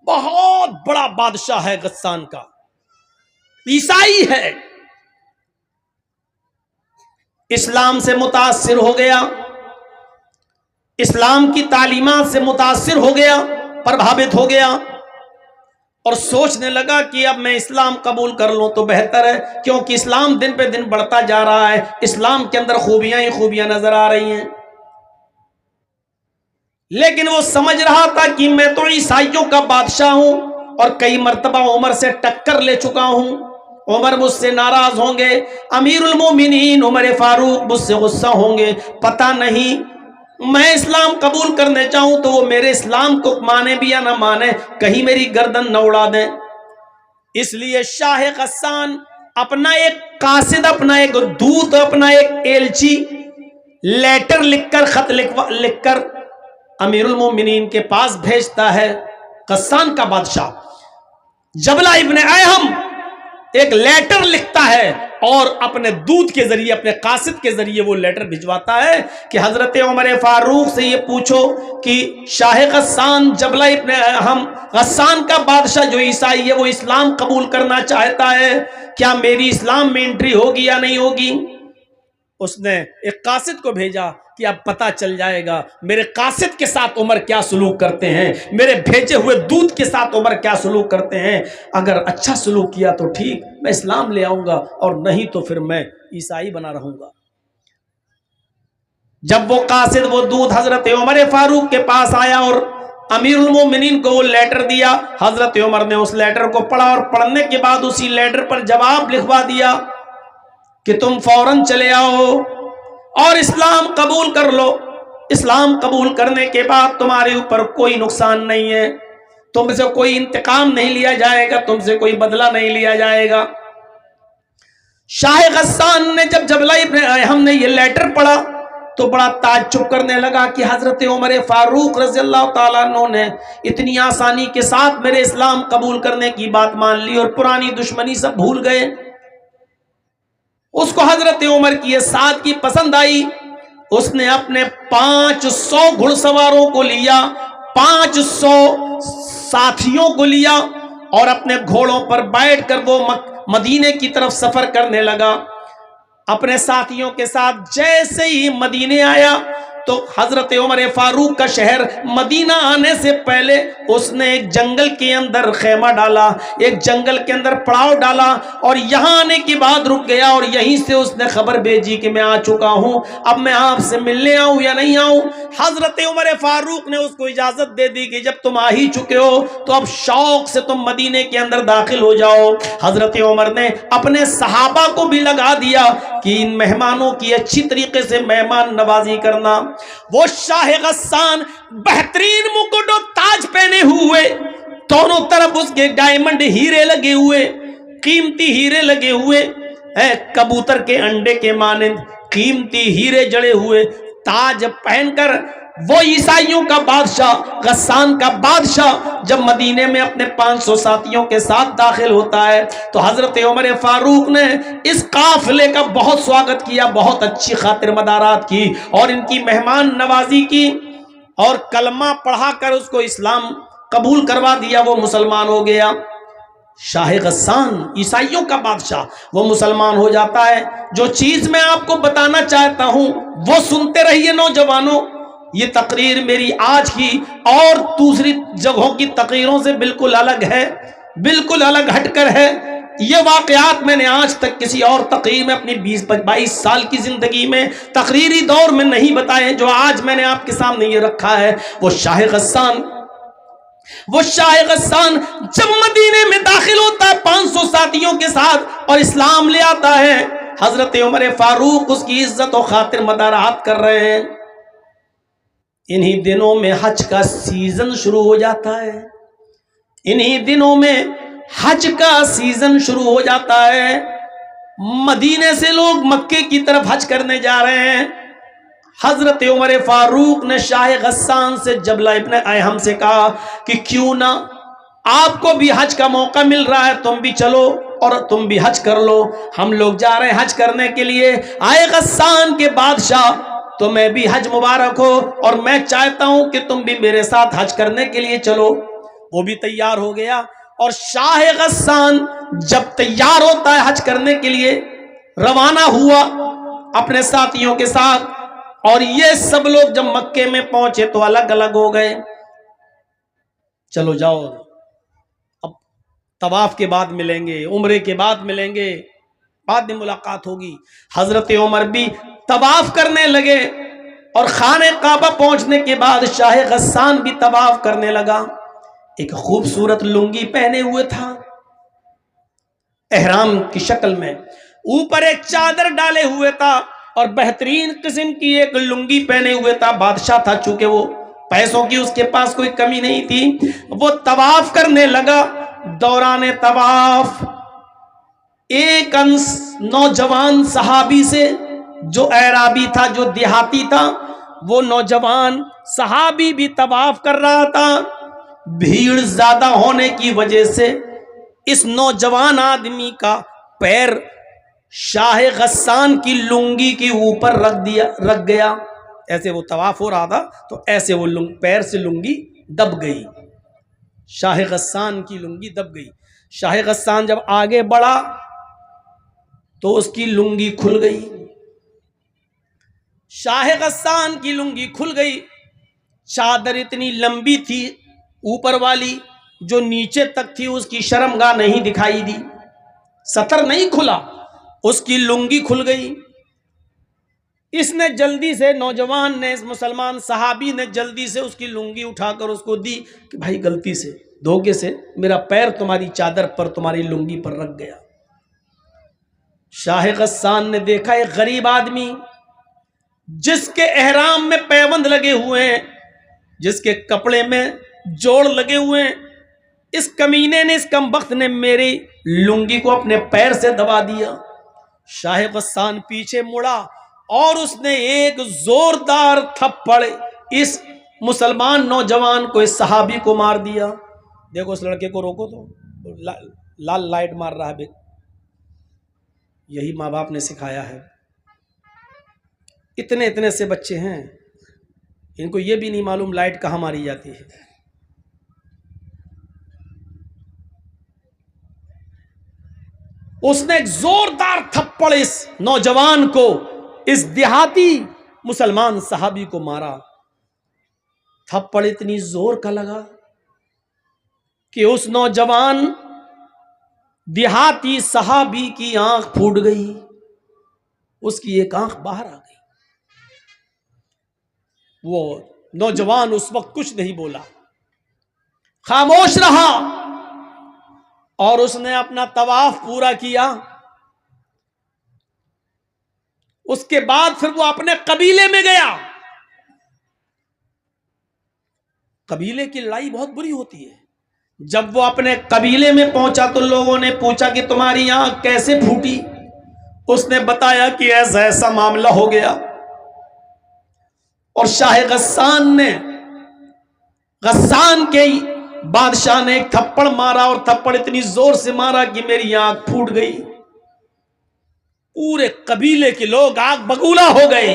بہت بڑا بادشاہ ہے غسان کا، عیسائی ہے، اسلام سے متاثر ہو گیا، اسلام کی تعلیمات سے متاثر ہو گیا، پربھاوت ہو گیا، اور سوچنے لگا کہ اب میں اسلام قبول کر لوں تو بہتر ہے، کیونکہ اسلام دن پہ دن بڑھتا جا رہا ہے، اسلام کے اندر خوبیاں ہی خوبیاں نظر آ رہی ہیں۔ لیکن وہ سمجھ رہا تھا کہ میں تو عیسائیوں کا بادشاہ ہوں، اور کئی مرتبہ عمر سے ٹکر لے چکا ہوں، عمر مجھ سے ناراض ہوں گے، امیر المومنین عمر فاروق مجھ سے غصہ ہوں گے، پتہ نہیں میں اسلام قبول کرنے چاہوں تو وہ میرے اسلام کو مانے بھی یا نہ مانے، کہیں میری گردن نہ اڑا دیں۔ اس لیے شاہ غسان اپنا ایک قاصد، اپنا ایک دودت، اپنا ایک ایلچی لیٹر لکھ کر، خط لکھ کر امیر المومنین کے پاس بھیجتا ہے۔ غسان کا بادشاہ جبلہ ابن ایہم ایک لیٹر لکھتا ہے اور اپنے دودت کے ذریعے، اپنے قاصد کے ذریعے وہ لیٹر بھجواتا ہے کہ حضرت عمر فاروق سے یہ پوچھو کہ شاہ غسان جبلہ ابن ایہم، غسان کا بادشاہ جو عیسائی ہے، وہ اسلام قبول کرنا چاہتا ہے، کیا میری اسلام میں انٹری ہوگی یا نہیں ہوگی؟ اس نے ایک قاصد کو بھیجا کہ اب پتہ چل جائے گا میرے قاصد کے ساتھ عمر کیا سلوک کرتے ہیں، میرے بھیجے ہوئے دودت کے ساتھ عمر کیا سلوک کرتے ہیں، اگر اچھا سلوک کیا تو ٹھیک، میں اسلام لے آؤں گا، اور نہیں تو پھر میں عیسائی بنا رہوں گا۔ جب وہ قاصد، وہ دودت حضرت عمر فاروق کے پاس آیا اور امیر المومنین کو وہ لیٹر دیا، حضرت عمر نے اس لیٹر کو پڑھا، اور پڑھنے کے بعد اسی لیٹر پر جواب لکھوا دیا کہ تم فوراً چلے آؤ اور اسلام قبول کر لو، اسلام قبول کرنے کے بعد تمہارے اوپر کوئی نقصان نہیں ہے، تم سے کوئی انتقام نہیں لیا جائے گا، تم سے کوئی بدلہ نہیں لیا جائے گا۔ شاہ غسان نے جب جبلہ ابن ایہم نے یہ لیٹر پڑھا تو بڑا تعجب کرنے لگا کہ حضرت عمر فاروق رضی اللہ تعالیٰ عنہ نے اتنی آسانی کے ساتھ میرے اسلام قبول کرنے کی بات مان لی اور پرانی دشمنی سب بھول گئے۔ اس کو حضرت عمر کی یہ سادگی پسند آئی، اس نے اپنے 500 گھڑ سواروں کو لیا، 500 ساتھیوں کو لیا، اور اپنے گھوڑوں پر بیٹھ کر وہ مدینے کی طرف سفر کرنے لگا۔ اپنے ساتھیوں کے ساتھ جیسے ہی مدینے آیا تو حضرت عمر فاروق کا شہر مدینہ آنے سے پہلے اس نے ایک جنگل کے اندر خیمہ ڈالا، ایک جنگل کے اندر پڑاؤ ڈالا، اور یہاں آنے کے بعد رک گیا، اور یہیں سے اس نے خبر بھیجی کہ میں آ چکا ہوں، اب میں آپ سے ملنے آؤں یا نہیں آؤں؟ حضرت عمر فاروق نے اس کو اجازت دے دی کہ جب تم آ ہی چکے ہو تو اب شوق سے تم مدینے کے اندر داخل ہو جاؤ۔ حضرت عمر نے اپنے صحابہ کو بھی لگا دیا کہ ان مہمانوں کی اچھی طریقے سے مہمان نوازی کرنا۔ وہ شاہ غسان بہترین مکٹ و تاج پہنے ہوئے، دونوں طرف اس کے ڈائمنڈ ہیرے لگے ہوئے، قیمتی ہیرے لگے ہوئے، کبوتر کے انڈے کے مانند قیمتی ہیرے جڑے ہوئے تاج پہن کر وہ عیسائیوں کا بادشاہ، غسان کا بادشاہ جب مدینے میں اپنے 500 ساتھیوں کے ساتھ داخل ہوتا ہے تو حضرت عمر فاروق نے اس قافلے کا بہت سواگت کیا، بہت اچھی خاطر مدارات کی، اور ان کی مہمان نوازی کی، اور کلمہ پڑھا کر اس کو اسلام قبول کروا دیا، وہ مسلمان ہو گیا۔ شاہ غسان عیسائیوں کا بادشاہ وہ مسلمان ہو جاتا ہے۔ جو چیز میں آپ کو بتانا چاہتا ہوں وہ سنتے رہیے نوجوانوں، یہ تقریر میری آج کی اور دوسری جگہوں کی تقریروں سے بالکل الگ ہے، بالکل الگ ہٹ کر ہے۔ یہ واقعات میں نے آج تک کسی اور تقریر میں اپنی 22 سال کی زندگی میں تقریری دور میں نہیں بتائے، جو آج میں نے آپ کے سامنے یہ رکھا ہے۔ وہ شاہ غسان جب مدینے میں داخل ہوتا ہے 500 ساتھیوں کے ساتھ اور اسلام لے آتا ہے، حضرت عمر فاروق اس کی عزت و خاطر مدارات کر رہے ہیں۔ انہی دنوں میں حج کا سیزن شروع ہو جاتا ہے، انہی دنوں میں حج کا سیزن شروع ہو جاتا ہے۔ مدینے سے لوگ مکے کی طرف حج کرنے جا رہے ہیں۔ حضرت عمر فاروق نے شاہ غسان سے جبلہ ابن ایہم سے کہا کہ کیوں نہ آپ کو بھی حج کا موقع مل رہا ہے، تم بھی چلو اور تم بھی حج کر لو، ہم لوگ جا رہے ہیں حج کرنے کے لیے۔ آئے غسان کے بادشاہ، تمہیں بھی حج مبارک ہو، اور میں چاہتا ہوں کہ تم بھی میرے ساتھ حج کرنے کے لیے چلو۔ وہ بھی تیار ہو گیا. اور شاہ غسان جب تیار ہوتا ہے حج کرنے کے لیے روانہ ہوا اپنے ساتھیوں کے ساتھ, اور یہ سب لوگ جب مکے میں پہنچے تو الگ الگ ہو گئے. چلو جاؤ, اب طواف کے بعد ملیں گے, عمرے کے بعد ملیں گے, بعد میں ملاقات ہوگی. حضرت عمر بھی طواف کرنے لگے, اور خانہ کعبہ پہنچنے کے بعد شاہ غسان بھی طواف کرنے لگا. ایک خوبصورت لنگی پہنے ہوئے تھا احرام کی شکل میں, اوپر ایک چادر ڈالے ہوئے تھا, اور بہترین قسم کی ایک لنگی پہنے ہوئے تھا. بادشاہ تھا, چونکہ وہ پیسوں کی اس کے پاس کوئی کمی نہیں تھی. وہ طواف کرنے لگا. دوران طواف ایک نوجوان صحابی سے, جو اعرابی تھا, جو دیہاتی تھا, وہ نوجوان صحابی بھی طواف کر رہا تھا. بھیڑ زیادہ ہونے کی وجہ سے اس نوجوان آدمی کا پیر شاہ غسان کی لنگی کے اوپر رکھ گیا. ایسے وہ طواف ہو رہا تھا تو ایسے وہ پیر سے لنگی دب گئی, شاہ غسان کی لنگی دب گئی. شاہ غسان جب آگے بڑھا تو اس کی لنگی کھل گئی. شاہ غسان کی لنگی کھل گئی. چادر اتنی لمبی تھی اوپر والی, جو نیچے تک تھی اس کی شرمگاہ نہیں دکھائی دی, سطر نہیں کھلا, اس کی لنگی کھل گئی. اس نے جلدی سے, نوجوان نے, اس مسلمان صحابی نے جلدی سے اس کی لنگی اٹھا کر اس کو دی کہ بھائی غلطی سے, دھوکے سے میرا پیر تمہاری چادر پر, تمہاری لنگی پر رکھ گیا. شاہ غسان نے دیکھا ایک غریب آدمی جس کے احرام میں پیوند لگے ہوئے ہیں, جس کے کپڑے میں جوڑ لگے ہوئے ہیں, اس کمینے نے, اس کمبخت نے میری لنگی کو اپنے پیر سے دبا دیا. شاہ غسان پیچھے مڑا اور اس نے ایک زوردار تھپڑ اس مسلمان نوجوان کو, اس صحابی کو مار دیا. دیکھو اس لڑکے کو روکو تو لال لائٹ مار رہا ہے. یہی ماں باپ نے سکھایا ہے. اتنے اتنے سے بچے ہیں, ان کو یہ بھی نہیں معلوم لائٹ کہاں ماری جاتی ہے. اس نے ایک زوردار تھپڑ اس نوجوان کو, اس دیہاتی مسلمان صحابی کو مارا. تھپڑ اتنی زور کا لگا کہ اس نوجوان دیہاتی صحابی کی آنکھ پھوٹ گئی, اس کی ایک آنکھ باہر آ گئی. وہ نوجوان اس وقت کچھ نہیں بولا, خاموش رہا, اور اس نے اپنا طواف پورا کیا. اس کے بعد پھر وہ اپنے قبیلے میں گیا. قبیلے کی لڑائی بہت بری ہوتی ہے. جب وہ اپنے قبیلے میں پہنچا تو لوگوں نے پوچھا کہ تمہاری آنکھ کیسے پھوٹی. اس نے بتایا کہ ایسا ایسا معاملہ ہو گیا. اور شاہ غسان نے, غسان کے بادشاہ نے ایک تھپڑ مارا, اور تھپڑ اتنی زور سے مارا کہ میری آنکھ پھوٹ گئی. پورے قبیلے کے لوگ آگ بگولا ہو گئے.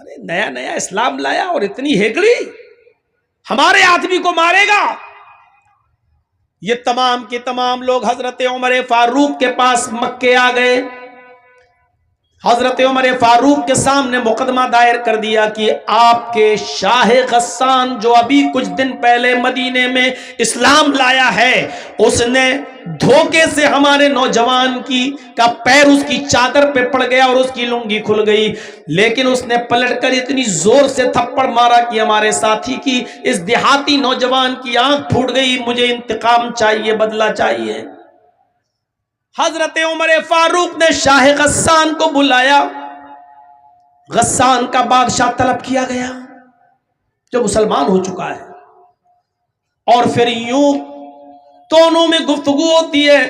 ارے نیا نیا اسلام لایا اور اتنی ہیکڑی, ہمارے آدمی کو مارے گا. یہ تمام کے تمام لوگ حضرت عمر فاروق کے پاس مکے آ گئے. حضرت عمر فاروق کے سامنے مقدمہ دائر کر دیا کہ آپ کے شاہ غسان جو ابھی کچھ دن پہلے مدینے میں اسلام لایا ہے, اس نے دھوکے سے ہمارے نوجوان کا پیر اس کی چادر پہ پڑ گیا اور اس کی لنگی کھل گئی, لیکن اس نے پلٹ کر اتنی زور سے تھپڑ مارا کہ ہمارے ساتھی کی, اس دیہاتی نوجوان کی آنکھ پھوٹ گئی. مجھے انتقام چاہیے, بدلہ چاہیے. حضرت عمر فاروق نے شاہ غسان کو بلایا. غسان کا بادشاہ طلب کیا گیا جو مسلمان ہو چکا ہے, اور پھر یوں دونوں میں گفتگو ہوتی ہے.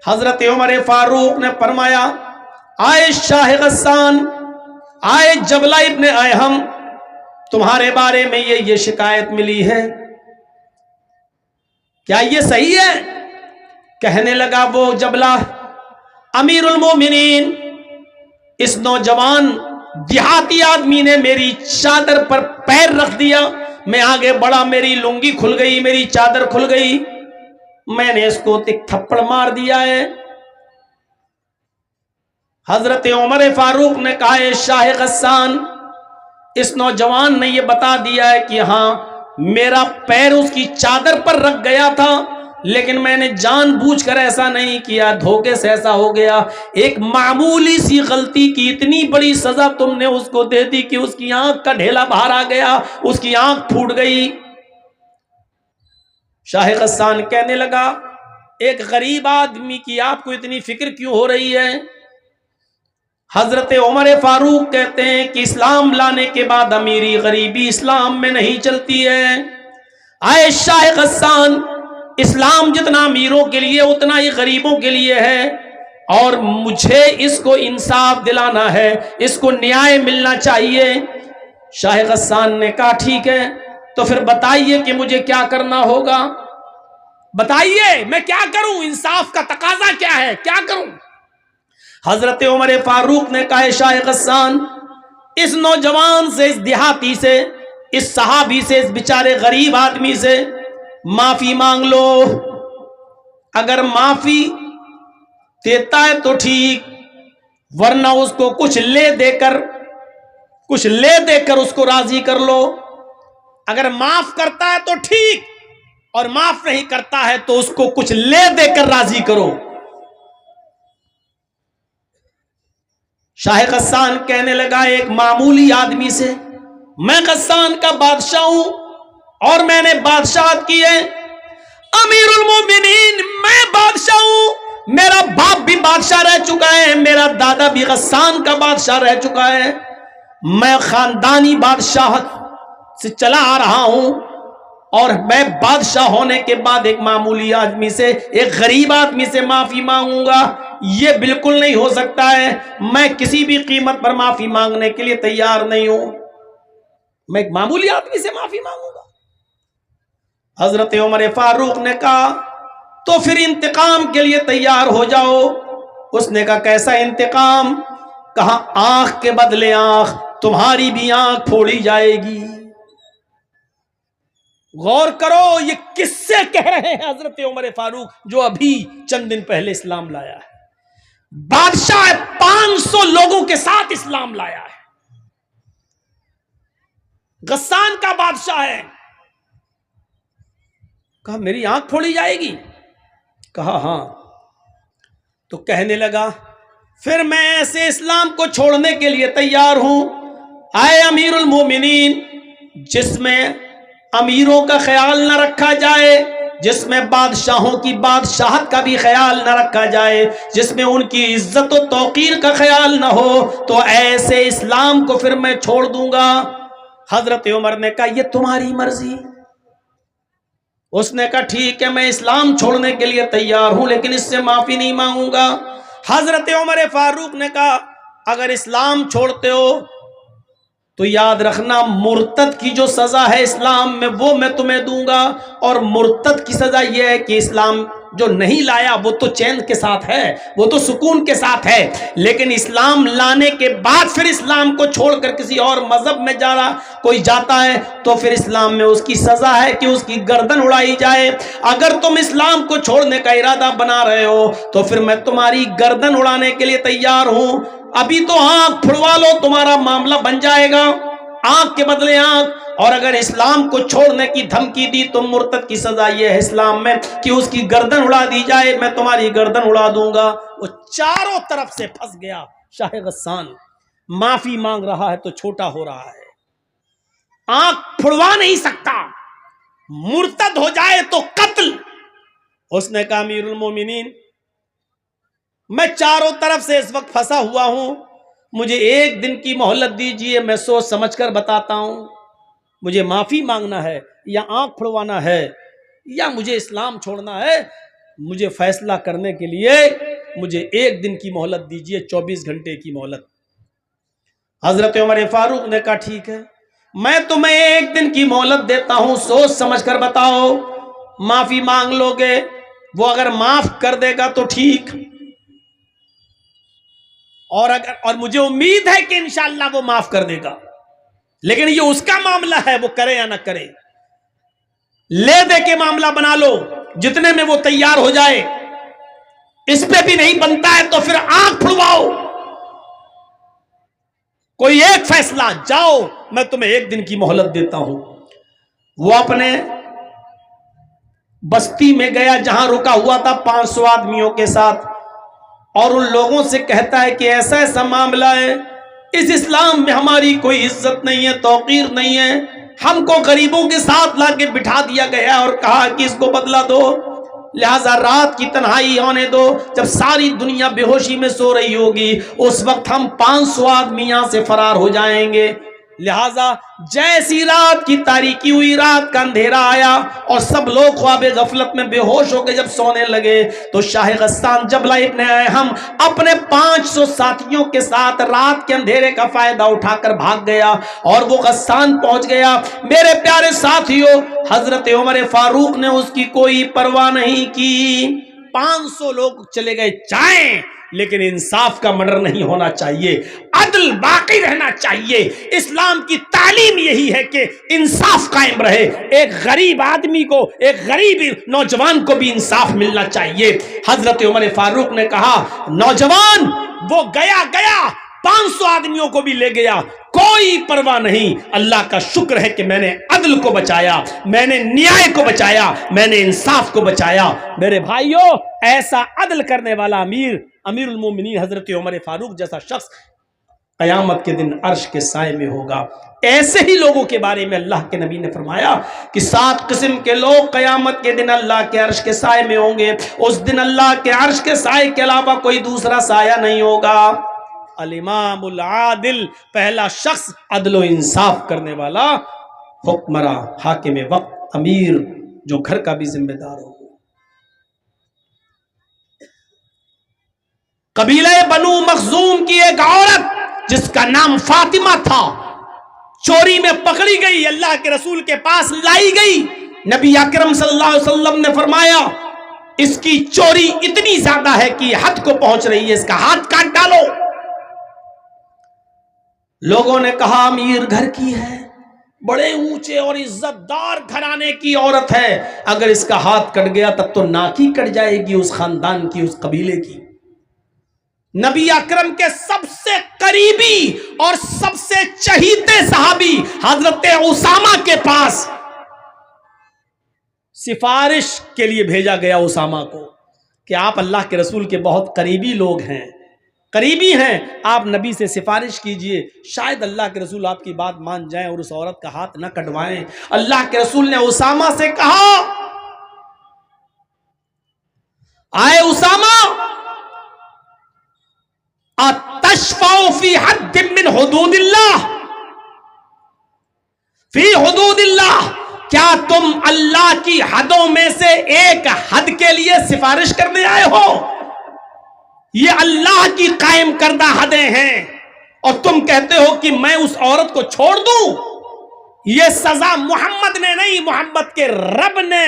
حضرت عمر فاروق نے فرمایا, آئے شاہ غسان, آئے جبلہ ابن ایہم, تمہارے بارے میں یہ شکایت ملی ہے, کیا یہ صحیح ہے؟ کہنے لگا وہ جبلہ, امیر المومنین, اس نوجوان دیہاتی آدمی نے میری چادر پر پیر رکھ دیا, میں آگے بڑھا، میری لنگی کھل گئی، میری چادر کھل گئی، میں نے اس کو ایک تھپڑ مار دیا ہے۔ حضرت عمر فاروق نے کہا اے شاہ غسان، اس نوجوان نے یہ بتا دیا ہے کہ ہاں میرا پیر اس کی چادر پر رکھ گیا تھا، لیکن میں نے جان بوجھ کر ایسا نہیں کیا، دھوکے سے ایسا ہو گیا۔ ایک معمولی سی غلطی کی اتنی بڑی سزا تم نے اس کو دے دی کہ اس کی آنکھ کا ڈھیلا باہر آ گیا، اس کی آنکھ پھوٹ گئی۔ شاہ غسان کہنے لگا ایک غریب آدمی کی آپ کو اتنی فکر کیوں ہو رہی ہے؟ حضرت عمر فاروق کہتے ہیں کہ اسلام لانے کے بعد امیری غریبی اسلام میں نہیں چلتی ہے۔ آئے شاہ غسان، اسلام جتنا امیروں کے لیے اتنا ہی غریبوں کے لیے ہے، اور مجھے اس کو انصاف دلانا ہے، اس کو نیائے ملنا چاہیے۔ شاہ غسان نے کہا ٹھیک ہے، تو پھر بتائیے کہ مجھے کیا کرنا ہوگا، بتائیے میں کیا کروں، انصاف کا تقاضا کیا ہے، کیا کروں؟ حضرت عمر فاروق نے کہا شاہ غسان، اس نوجوان سے، اس دیہاتی سے، اس صحابی سے، اس بیچارے غریب آدمی سے معافی مانگ لو۔ اگر معافی دیتا ہے تو ٹھیک، ورنہ اس کو کچھ لے دے کر اس کو راضی کر لو۔ اگر معاف کرتا ہے تو ٹھیک، اور معاف نہیں کرتا ہے تو اس کو کچھ لے دے کر راضی کرو۔ شاہ غسان کہنے لگا ایک معمولی آدمی سے، میں غسان کا بادشاہ ہوں اور میں نے بادشاہت کی ہے، امیر المومنین میں بادشاہ ہوں، میرا باپ بھی بادشاہ رہ چکا ہے، میرا دادا بھی غسان کا بادشاہ رہ چکا ہے، میں خاندانی بادشاہت سے چلا آ رہا ہوں، اور میں بادشاہ ہونے کے بعد ایک معمولی آدمی سے، ایک غریب آدمی سے معافی مانگوں گا، یہ بالکل نہیں ہو سکتا ہے۔ میں کسی بھی قیمت پر معافی مانگنے کے لیے تیار نہیں ہوں، میں ایک معمولی آدمی سے معافی مانگوں گا۔ حضرت عمر فاروق نے کہا تو پھر انتقام کے لیے تیار ہو جاؤ۔ اس نے کہا کیسا انتقام؟ کہا آنکھ کے بدلے آنکھ، تمہاری بھی آنکھ پھوڑی جائے گی۔ غور کرو یہ کس سے کہہ رہے ہیں حضرت عمر فاروق، جو ابھی چند دن پہلے اسلام لایا ہے، بادشاہ 500 لوگوں کے ساتھ اسلام لایا ہے، غسان کا بادشاہ ہے۔ کہا میری آنکھ پھوڑی جائے گی؟ کہا ہاں۔ تو کہنے لگا پھر میں ایسے اسلام کو چھوڑنے کے لیے تیار ہوں۔ آئے امیر المومنین، جس میں امیروں کا خیال نہ رکھا جائے، جس میں بادشاہوں کی بادشاہت کا بھی خیال نہ رکھا جائے، جس میں ان کی عزت و توقیر کا خیال نہ ہو، تو ایسے اسلام کو پھر میں چھوڑ دوں گا۔ حضرت عمر نے کہا یہ تمہاری مرضی۔ اس نے کہا ٹھیک ہے، میں اسلام چھوڑنے کے لیے تیار ہوں، لیکن اس سے معافی نہیں مانگوں گا۔ حضرت عمر فاروق نے کہا اگر اسلام چھوڑتے ہو تو یاد رکھنا مرتد کی جو سزا ہے اسلام میں وہ میں تمہیں دوں گا، اور مرتد کی سزا یہ ہے کہ اسلام جو نہیں لایا وہ تو چین کے ساتھ ہے، وہ تو سکون کے ساتھ ہے، لیکن اسلام لانے کے بعد پھر اسلام کو چھوڑ کر کسی اور مذہب میں کوئی جاتا ہے تو پھر اسلام میں اس کی سزا ہے کہ اس کی گردن اڑائی جائے۔ اگر تم اسلام کو چھوڑنے کا ارادہ بنا رہے ہو تو پھر میں تمہاری گردن اڑانے کے لیے تیار ہوں۔ ابھی تو آنکھ پھڑوا لو، تمہارا معاملہ بن جائے گا، آنکھ کے بدلے آنکھ۔ اور اگر اسلام کو چھوڑنے کی دھمکی دی تو مرتد کی سزا یہ ہے اسلام میں کہ اس کی گردن اڑا دی جائے، میں تمہاری گردن اڑا دوں گا۔ وہ چاروں طرف سے پھنس گیا۔ شاہ غسان معافی مانگ رہا ہے تو چھوٹا ہو رہا ہے، آنکھ پھڑوا نہیں سکتا، مرتد ہو جائے تو قتل۔ اس نے کہا امیر المومنین میں چاروں طرف سے اس وقت پھنسا ہوا ہوں، مجھے ایک دن کی مہلت دیجئے، میں سوچ سمجھ کر بتاتا ہوں، مجھے معافی مانگنا ہے یا آنکھ پھڑوانا ہے یا مجھے اسلام چھوڑنا ہے، مجھے فیصلہ کرنے کے لیے مجھے ایک دن کی مہلت دیجئے، 24 گھنٹے کی مہلت۔ حضرت عمر فاروق نے کہا ٹھیک ہے، میں تمہیں ایک دن کی مہلت دیتا ہوں، سوچ سمجھ کر بتاؤ، معافی مانگ لو گے، وہ اگر معاف کر دے گا تو ٹھیک، اور مجھے امید ہے کہ انشاءاللہ وہ معاف کر دے گا۔ لیکن یہ اس کا معاملہ ہے، وہ کرے یا نہ کرے. لے دے کے معاملہ بنا لو، جتنے میں وہ تیار ہو جائے. اس پہ بھی نہیں بنتا ہے تو پھر آنکھ پھڑواؤ. کوئی ایک فیصلہ، جاؤ میں تمہیں 1 دن کی مہلت دیتا ہوں. وہ اپنے بستی میں گیا جہاں رکا ہوا تھا 500 آدمیوں کے ساتھ، اور ان لوگوں سے کہتا ہے کہ ایسا ایسا معاملہ ہے، اس اسلام میں ہماری کوئی عزت نہیں ہے، توقیر نہیں ہے. ہم کو غریبوں کے ساتھ لا کے بٹھا دیا گیا اور کہا کہ اس کو بدلہ دو، لہذا رات کی تنہائی ہونے دو، جب ساری دنیا بے ہوشی میں سو رہی ہوگی اس وقت ہم 500 آدمی یہاں سے فرار ہو جائیں گے. لہذا جیسی رات کی تاریکی ہوئی، رات کا اندھیرا آیا اور سب لوگ خواب غفلت میں بے ہوش ہو کے جب سونے لگے تو شاہ غسان جبلہ ابن اہم اپنے 500 ساتھیوں کے ساتھ رات کے اندھیرے کا فائدہ اٹھا کر بھاگ گیا اور وہ غسان پہنچ گیا. میرے پیارے ساتھیوں، حضرت عمر فاروق نے اس کی کوئی پرواہ نہیں کی. 500 لوگ چلے گئے جائیں، لیکن انصاف کا مرڈر نہیں ہونا چاہیے، عدل باقی رہنا چاہیے. اسلام کی تعلیم یہی ہے کہ انصاف قائم رہے. ایک غریب آدمی کو، ایک غریب نوجوان کو بھی انصاف ملنا چاہیے. حضرت عمر فاروق نے کہا نوجوان وہ گیا 500 آدمیوں کو بھی لے گیا، کوئی پرواہ نہیں. اللہ کا شکر ہے کہ میں نے عدل کو بچایا، میں نے نیائے کو بچایا، میں نے انصاف کو بچایا. میرے بھائیوں، ایسا عدل کرنے والا امیر المومنین حضرت عمر فاروق جیسا شخص قیامت کے دن عرش کے سائے میں ہوگا. ایسے ہی لوگوں کے بارے میں اللہ کے نبی نے فرمایا کہ 7 قسم کے لوگ قیامت کے دن اللہ کے عرش کے سائے میں ہوں گے. اس دن اللہ کے عرش کے سائے کے علاوہ کوئی دوسرا سایہ نہیں ہوگا. الامام العادل، پہلا شخص عدل و انصاف کرنے والا، حکمراں، حاکم وقت، امیر جو گھر کا بھی ذمہ دار ہو. قبیلہ بنو مخزوم کی ایک عورت جس کا نام فاطمہ تھا، چوری میں پکڑی گئی، اللہ کے رسول کے پاس لائی گئی. نبی اکرم صلی اللہ علیہ وسلم نے فرمایا اس کی چوری اتنی زیادہ ہے کہ حد کو پہنچ رہی ہے، اس کا ہاتھ کاٹ ڈالو. لوگوں نے کہا امیر گھر کی ہے، بڑے اونچے اور عزت دار گھرانے کی عورت ہے، اگر اس کا ہاتھ کٹ گیا تب تو ناک ہی کٹ جائے گی اس خاندان کی، اس قبیلے کی. نبی اکرم کے سب سے قریبی اور سب سے چہیتے صحابی حضرت اسامہ کے پاس سفارش کے لیے بھیجا گیا اسامہ کو کہ آپ اللہ کے رسول کے بہت قریبی لوگ ہیں، قریبی ہیں، آپ نبی سے سفارش کیجئے، شاید اللہ کے رسول آپ کی بات مان جائیں اور اس عورت کا ہاتھ نہ کٹوائیں. اللہ کے رسول نے اسامہ سے کہا آئے اسامہ، اتشفع فی حد من حدود اللہ، فی حدود اللہ، کیا تم اللہ کی حدوں میں سے ایک حد کے لیے سفارش کرنے آئے ہو؟ یہ اللہ کی قائم کردہ حدیں ہیں اور تم کہتے ہو کہ میں اس عورت کو چھوڑ دوں؟ یہ سزا محمد نے نہیں، محمد کے رب نے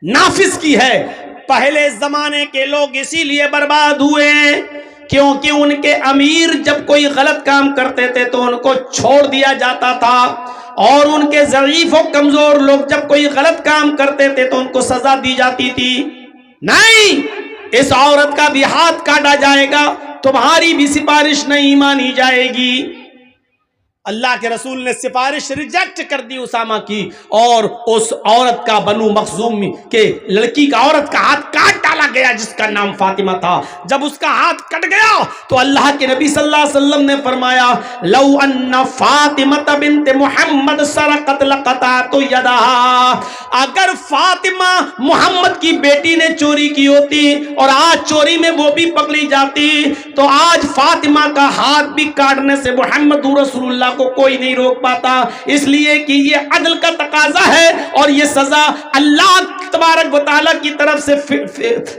نافذ کی ہے. پہلے زمانے کے لوگ اسی لیے برباد ہوئے ہیں کیونکہ ان کے امیر جب کوئی غلط کام کرتے تھے تو ان کو چھوڑ دیا جاتا تھا، اور ان کے ضعیف و کمزور لوگ جب کوئی غلط کام کرتے تھے تو ان کو سزا دی جاتی تھی. نہیں، اس عورت کا بھی ہاتھ کاٹا جائے گا، تمہاری بھی سفارش نہیں مانی جائے گی. اللہ کے رسول نے سفارش ریجیکٹ کر دی اسامہ کی، اور اس عورت کا، بنو مخزوم کے لڑکی کا، عورت کا ہاتھ کاٹ ڈالا گیا جس کا نام فاطمہ تھا. جب اس کا ہاتھ کٹ گیا تو اللہ کے نبی صلی اللہ علیہ وسلم نے فرمایا لو ان فاطمہ بنت محمد سرقت لقطعت یدها، اگر فاطمہ محمد کی بیٹی نے چوری کی ہوتی اور آج چوری میں وہ بھی پکڑی جاتی تو آج فاطمہ کا ہاتھ بھی کاٹنے سے محمد رسول اللہ کو کوئی نہیں روک پاتا. اس لیے کہ یہ عدل کا تقاضا ہے اور یہ سزا اللہ تبارک و تعالیٰ کی طرف سے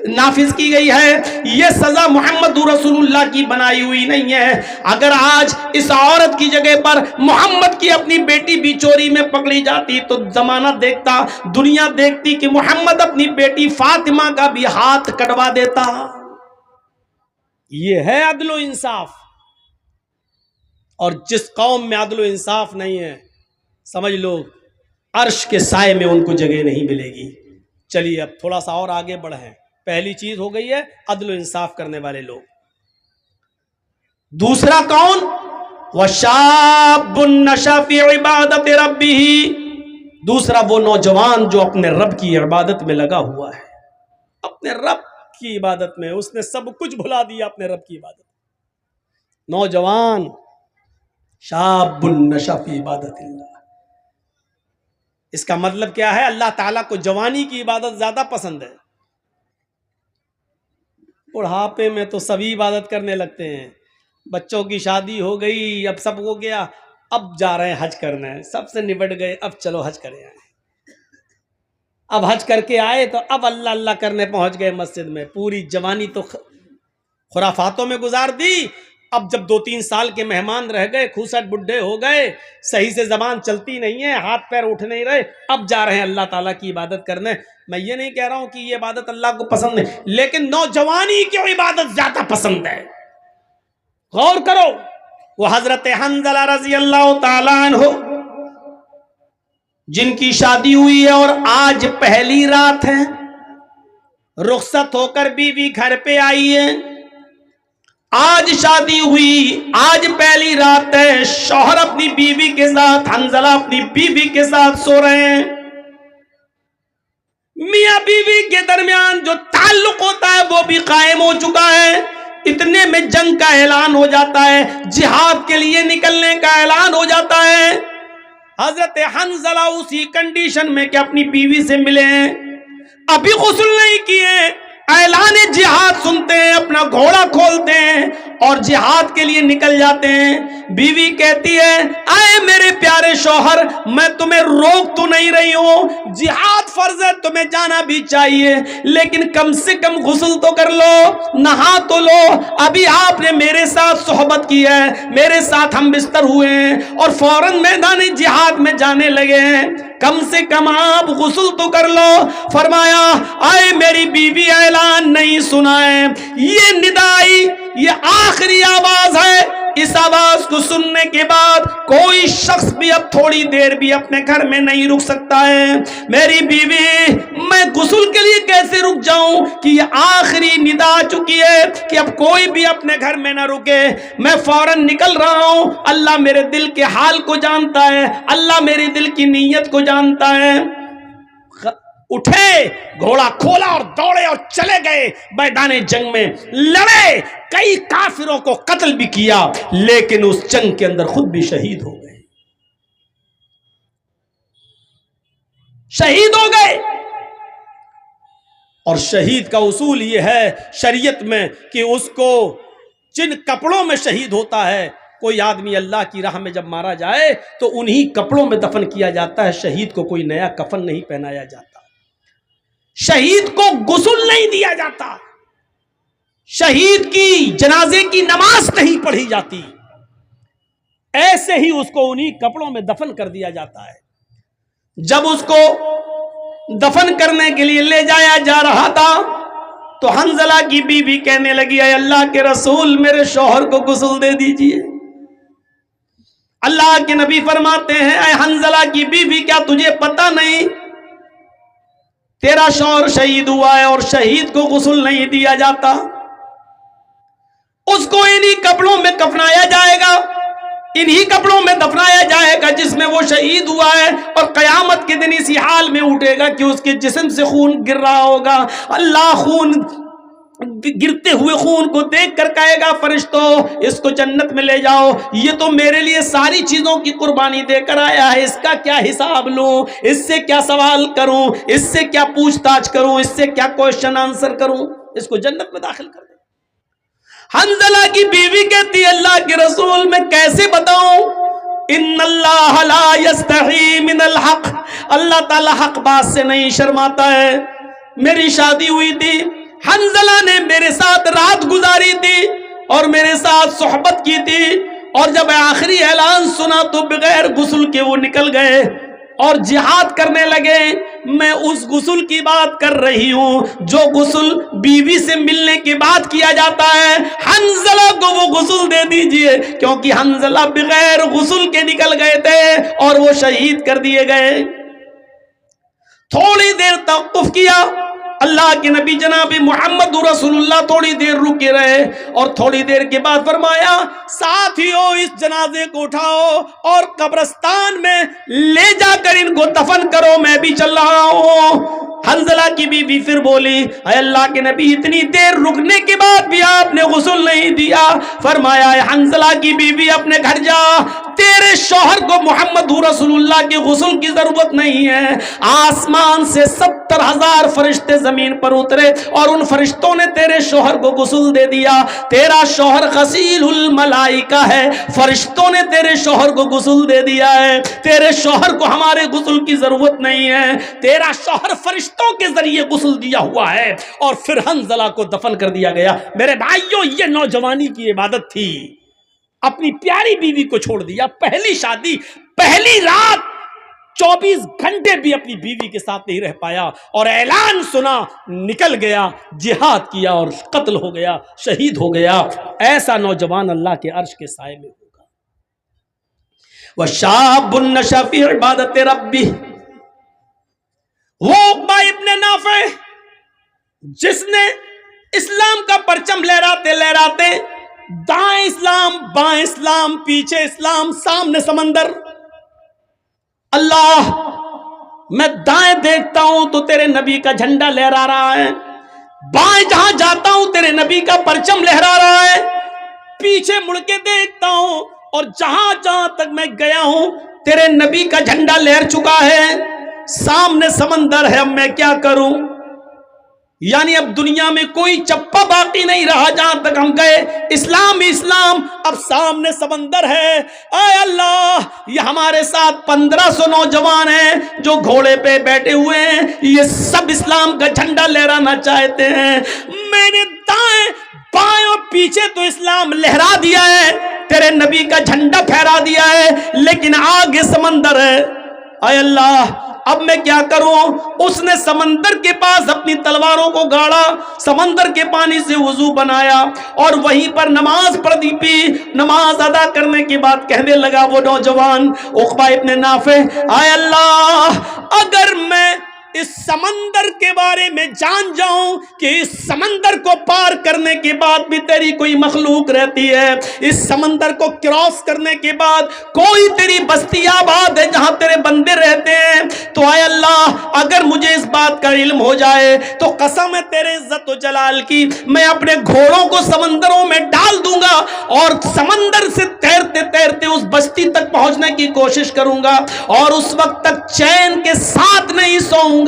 نافذ کی گئی ہے. یہ سزا محمد رسول اللہ کی بنائی ہوئی نہیں ہے. اگر آج اس عورت کی جگہ پر محمد کی اپنی بیٹی بھی چوری میں پکڑی جاتی تو زمانہ دیکھتا، دنیا دیکھتی کہ محمد اپنی بیٹی فاطمہ کا بھی ہاتھ کٹوا دیتا. یہ ہے عدل و انصاف. اور جس قوم میں عدل و انصاف نہیں ہے سمجھ لو عرش کے سائے میں ان کو جگہ نہیں ملے گی۔ چلیے اب تھوڑا سا اور آگے بڑھیں۔ پہلی چیز ہو گئی ہے عدل و انصاف کرنے والے لوگ۔ دوسرا کون؟ وَشَابٌ نَشَأَ فِي عِبَادَةِ رَبِّهِ، دوسرا وہ نوجوان جو اپنے رب کی عبادت میں لگا ہوا ہے، اپنے رب کی عبادت میں اس نے سب کچھ بھلا دیا اپنے رب کی عبادت۔ نوجوان شاب نشأ فی عبادت اللہ، اس کا مطلب کیا ہے؟ اللہ تعالیٰ کو جوانی کی عبادت زیادہ پسند ہے۔ بڑھاپے میں تو سبھی عبادت کرنے لگتے ہیں، بچوں کی شادی ہو گئی، اب سب ہو گیا، اب جا رہے ہیں حج کرنا ہے، سب سے نبٹ گئے، اب چلو حج کرے آئے، اب حج کر کے آئے تو اب اللہ اللہ کرنے پہنچ گئے مسجد میں۔ پوری جوانی تو خرافاتوں میں گزار دی، اب جب 2-3 سال کے مہمان رہ گئے، کھوسٹ بڈھے ہو گئے، صحیح سے زبان چلتی نہیں ہے، ہاتھ پیر اٹھ نہیں رہے، اب جا رہے ہیں اللہ تعالیٰ کی عبادت کرنے۔ میں یہ نہیں کہہ رہا ہوں کہ یہ عبادت اللہ کو پسند ہے، لیکن نوجوانی کی عبادت زیادہ پسند ہے۔ غور کرو، وہ حضرت حنظلہ رضی اللہ تعالیٰ عنہ جن کی شادی ہوئی ہے اور آج پہلی رات ہے، رخصت ہو کر بیوی گھر پہ آئی ہے، آج شادی ہوئی، آج پہلی رات ہے، شوہر اپنی بیوی کے ساتھ، حنظلہ اپنی بیوی کے ساتھ سو رہے ہیں۔ میاں بیوی کے درمیان جو تعلق ہوتا ہے وہ بھی قائم ہو چکا ہے، اتنے میں جنگ کا اعلان ہو جاتا ہے، جہاد کے لیے نکلنے کا اعلان ہو جاتا ہے۔ حضرت حنظلہ اسی کنڈیشن میں کہ اپنی بیوی سے ملے ہیں، ابھی غسل نہیں کیے، اعلان جہاد سنتے ہیں، اپنا گھوڑا کھولتے ہیں اور جہاد کے لیے نکل جاتے ہیں۔ بیوی کہتی ہے، اے میرے پیارے شوہر، میں تمہیں روک تو نہیں رہی ہوں، جہاد فرض ہے، تمہیں جانا بھی چاہیے، لیکن کم سے کم غسل تو کر لو، نہا تو لو، ابھی آپ نے میرے ساتھ صحبت کی ہے، میرے ساتھ ہم بستر ہوئے ہیں اور فوراً میدان جہاد میں جانے لگے ہیں، کم سے کم آپ غسل تو کر لو۔ فرمایا، اے میری بیوی، اعلان نہیں سنا ہے، یہ ندائی، یہ آخری آواز ہے، اس آواز کو سننے کے بعد کوئی شخص بھی اب تھوڑی دیر بھی اپنے گھر میں نہیں رک سکتا ہے۔ میری بیوی، میں غسل کے لیے کیسے رک جاؤں کہ یہ آخری ندا آ چکی ہے کہ اب کوئی بھی اپنے گھر میں نہ رکے، میں فوراً نکل رہا ہوں، اللہ میرے دل کے حال کو جانتا ہے، اللہ میرے دل کی نیت کو جانتا ہے۔ اٹھے، گھوڑا کھولا اور دوڑے اور چلے گئے میدان جنگ میں، لڑے، کئی کافروں کو قتل بھی کیا، لیکن اس جنگ کے اندر خود بھی شہید ہو گئے، شہید ہو گئے۔ اور شہید کا اصول یہ ہے شریعت میں کہ اس کو جن کپڑوں میں شہید ہوتا ہے، کوئی آدمی اللہ کی راہ میں جب مارا جائے تو انہی کپڑوں میں دفن کیا جاتا ہے، شہید کو کوئی نیا کفن نہیں پہنایا جاتا، شہید کو غسل نہیں دیا جاتا، شہید کی جنازے کی نماز نہیں پڑھی جاتی، ایسے ہی اس کو انہی کپڑوں میں دفن کر دیا جاتا ہے۔ جب اس کو دفن کرنے کے لیے لے جایا جا رہا تھا تو حنظلہ کی بیوی کہنے لگی، اے اللہ کے رسول، میرے شوہر کو غسل دے دیجئے۔ اللہ کے نبی فرماتے ہیں، اے حنظلہ کی بیوی، کیا تجھے پتہ نہیں تیرا شوہر شہید ہوا ہے اور شہید کو غسل نہیں دیا جاتا، اس کو انہی کپڑوں میں کفنایا جائے گا، انہی کپڑوں میں دفنایا جائے گا جس میں وہ شہید ہوا ہے، اور قیامت کے دن اسی حال میں اٹھے گا کہ اس کے جسم سے خون گر رہا ہوگا۔ اللہ خون گرتے ہوئے خون کو دیکھ کر کہے گا، فرشتوں اس کو جنت میں لے جاؤ، یہ تو میرے لیے ساری چیزوں کی قربانی دے کر آیا ہے، اس کا کیا حساب لوں، اس سے کیا سوال کروں، اس سے کیا پوچھ تاچھ کروں، اس سے کیا کوشچن آنسر کروں، اس کو جنت میں داخل کر دے۔ حنظلہ کی بیوی کہتی ہے، اللہ کے رسول، میں کیسے بتاؤں، ان اللہ لا یستحی من الحق، اللہ تعالی حق بات سے نہیں شرماتا ہے۔ میری شادی ہوئی تھی، حنظلہ نے میرے ساتھ رات گزاری تھی اور میرے ساتھ صحبت کی تھی، اور جب آخری اعلان سنا تو بغیر غسل کے وہ نکل گئے۔ اور جہاد کرنے لگے. میں اس غسل کی بات کر رہی ہوں جو غسل بیوی سے ملنے کے بعد کیا جاتا ہے. حنظلہ کو وہ غسل دے دیجئے کیونکہ حنظلہ بغیر غسل کے نکل گئے تھے اور وہ شہید کر دیے گئے. تھوڑی دیر توقف کیا. اللہ کے نبی جناب محمد رسول اللہ تھوڑی دیر رکے رہے اور تھوڑی دیر کے بعد فرمایا ساتھیو اس جنازے کو اٹھاؤ اور قبرستان میں لے جا کر ان کو دفن کرو، میں بھی چل رہا ہوں. حنظلہ کی بیوی پھر بولی اے اللہ کے نبی اتنی دیر رکنے کے بعد بھی آپ نے غسل نہیں دیا. فرمایا اے حنظلہ کی بیوی اپنے گھر جا، تیرے شوہر کو محمد رسول اللہ کے غسل کی ضرورت نہیں ہے. آسمان سے 70,000 فرشتے زمین پر اترے اور ان فرشتوں نے تیرے شوہر کو غسل دے دیا. تیرا شوہر غسیل الملائکہ ہے، فرشتوں نے تیرے شوہر کو غسل دے دیا ہے. تیرے شوہر کو ہمارے غسل کی ضرورت نہیں ہے، تیرا شوہر فرشتوں کے ذریعے غسل دیا ہوا ہے. اور پھر حنظلہ کو دفن کر دیا گیا. میرے بھائیوں یہ نوجوانی کی عبادت تھی. اپنی پیاری بیوی کو چھوڑ دیا، پہلی شادی، پہلی رات، 24 گھنٹے بھی اپنی بیوی کے ساتھ نہیں رہ پایا اور اعلان سنا نکل گیا، جہاد کیا اور قتل ہو گیا، شہید ہو گیا. ایسا نوجوان اللہ کے عرش کے سائے میں ہوگا. وَشَابٌ نَشَأَ فِي عِبَادَةِ رَبِّهِ، وہ عقبہ ابن نافع جس نے اسلام کا پرچم لہراتے لہراتے دائیں اسلام بائیں اسلام پیچھے اسلام سامنے سمندر، اللہ میں دائیں دیکھتا ہوں تو تیرے نبی کا جھنڈا لہرا رہا ہے، بائیں جہاں جاتا ہوں تیرے نبی کا پرچم لہرا رہا ہے، پیچھے مڑ کے دیکھتا ہوں اور جہاں جہاں تک میں گیا ہوں تیرے نبی کا جھنڈا لہر چکا ہے، سامنے سمندر ہے، اب میں کیا کروں؟ یعنی اب دنیا میں کوئی چپا باقی نہیں رہا جہاں تک ہم گئے، اسلام ہی اسلام، اب سامنے سمندر ہے. اے اللہ یہ ہمارے ساتھ 1500 نوجوان ہیں جو گھوڑے پہ بیٹھے ہوئے ہیں، یہ سب اسلام کا جھنڈا لہرانا چاہتے ہیں. میں نے دائیں بائیں اور پیچھے تو اسلام لہرا دیا ہے، تیرے نبی کا جھنڈا پھہرا دیا ہے، لیکن آگے سمندر ہے. اے اللہ اب میں کیا کروں؟ اس نے سمندر کے پاس اپنی تلواروں کو گاڑا، سمندر کے پانی سے وضو بنایا اور وہیں پر نماز پڑھ دی. نماز ادا کرنے کے بعد کہنے لگا وہ نوجوان عقبہ ابن نافع اے اللہ اگر میں اس سمندر کے بارے میں جان جاؤں کہ اس سمندر کو پار کرنے کے بعد بھی تیری کوئی مخلوق رہتی ہے، اس سمندر کو کراس کرنے کے بعد کوئی تیری بستی آباد ہے جہاں تیرے بندے رہتے ہیں، تو اے اللہ اگر مجھے اس بات کا علم ہو جائے تو قسم ہے تیرے عزت و جلال کی میں اپنے گھوڑوں کو سمندروں میں ڈال دوں گا اور سمندر سے تیرتے تیرتے اس بستی تک پہنچنے کی کوشش کروں گا اور اس وقت تک چین کے ساتھ نہیں سوؤں گا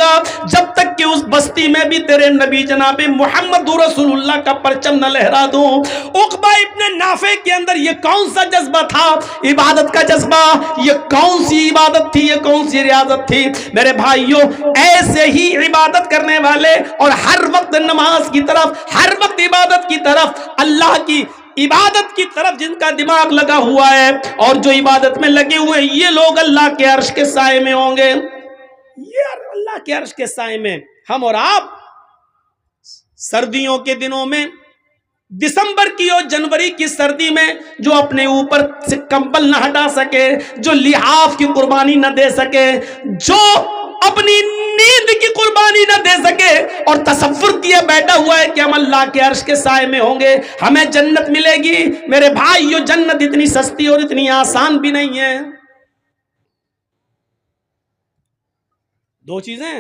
جب تک کہ اس بستی میں بھی تیرے نبی جناب محمد رسول اللہ کا پرچم نہ لہرا دوں. عقبہ ابن نافع کے اندر یہ کون سا جذبہ تھا؟ عبادت کا جذبہ. یہ کون سی عبادت تھی؟ یہ کون سی ریاضت تھی؟ میرے بھائیوں ایسے ہی عبادت کرنے والے اور ہر وقت نماز کی طرف، ہر وقت عبادت کی طرف، اللہ کی عبادت کی طرف جن کا دماغ لگا ہوا ہے اور جو عبادت میں لگے ہوئے، یہ لوگ اللہ کے عرش کے سائے میں ہوں گے. یہ اللہ کے عرش کے سائے میں ہم اور آپ سردیوں کے دنوں میں، دسمبر کی اور جنوری کی سردی میں جو اپنے اوپر سے کمبل نہ ہٹا سکے، جو لحاف کی قربانی نہ دے سکے، جو اپنی نیند کی قربانی نہ دے سکے اور تصور کیا بیٹھا ہوا ہے کہ ہم اللہ کے عرش کے سائے میں ہوں گے، ہمیں جنت ملے گی. میرے بھائیو جنت اتنی سستی اور اتنی آسان بھی نہیں ہے. دو چیزیں،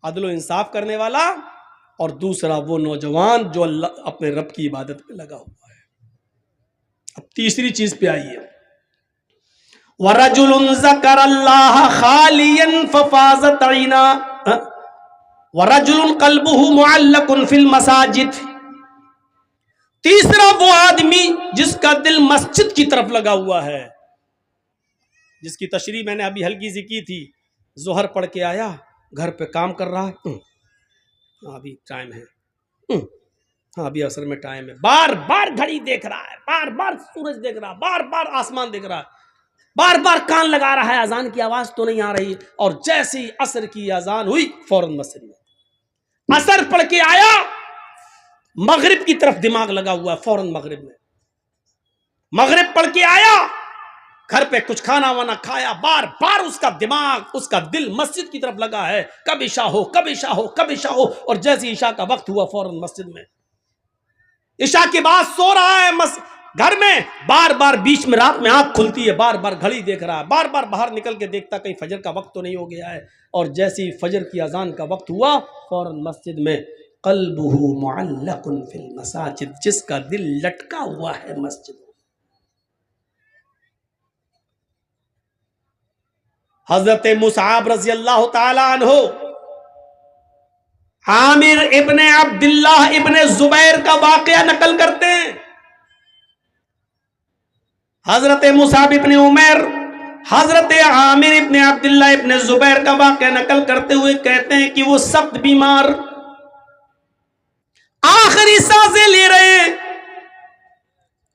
عدل و انصاف کرنے والا اور دوسرا وہ نوجوان جو اللہ اپنے رب کی عبادت پہ لگا ہوا ہے. اب تیسری چیز پہ آئیے، وَرَجُلٌ ذَكَرَ اللَّهَ خَالِيًا فَفَاضَتْ عَيْنَاهُ وَرَجُلٌ قَلْبُهُ مُعَلَّقٌ فِي الْمَسَاجِدِ. تیسرا وہ آدمی جس کا دل مسجد کی طرف لگا ہوا ہے، جس کی تشریح میں نے ابھی ہلکی سی کی تھی. ظہر پڑھ کے آیا، گھر پہ کام کر رہا ہے، ابھی ٹائم ہے، ابھی عصر میں ٹائم ہے، بار بار گھڑی دیکھ رہا ہے، بار بار سورج دیکھ رہا ہے، بار بار آسمان دیکھ رہا ہے. بار بار کان لگا رہا ہے اذان کی آواز تو نہیں آ رہی، اور جیسی عصر کی اذان ہوئی فوراً مسجد میں عصر پڑھ کے آیا، مغرب کی طرف دماغ لگا ہوا ہے، فوراً مغرب میں مغرب پڑھ کے آیا، گھر پہ کچھ کھانا وانا کھایا، بار بار اس کا دماغ اس کا دل مسجد کی طرف لگا ہے، کب عشاء ہو کب عشاء ہو کب عشاء ہو، اور جیسے عشاء کا وقت ہوا فوراً مسجد میں، عشاء کے بعد سو رہا ہے گھر میں، بار بار بیچ میں رات میں آنکھ کھلتی ہے، بار بار گھڑی دیکھ رہا ہے، بار بار باہر نکل کے دیکھتا کہیں فجر کا وقت تو نہیں ہو گیا ہے، اور جیسے ہی فجر کی اذان کا وقت ہوا فوراً مسجد میں، قلبہ معلق فی المساجد، جس کا دل لٹکا ہوا ہے مسجد میں۔ حضرت مصعب رضی اللہ تعالی عنہ عامر ابن عبداللہ ابن زبیر کا واقعہ نقل کرتے ہیں۔ حضرت مصعب ابن عمیر حضرت عامر ابن عبداللہ ابن زبیر کا واقعہ نقل کرتے ہوئے کہتے ہیں کہ وہ سخت بیمار، آخری سانسیں لے رہے ہیں،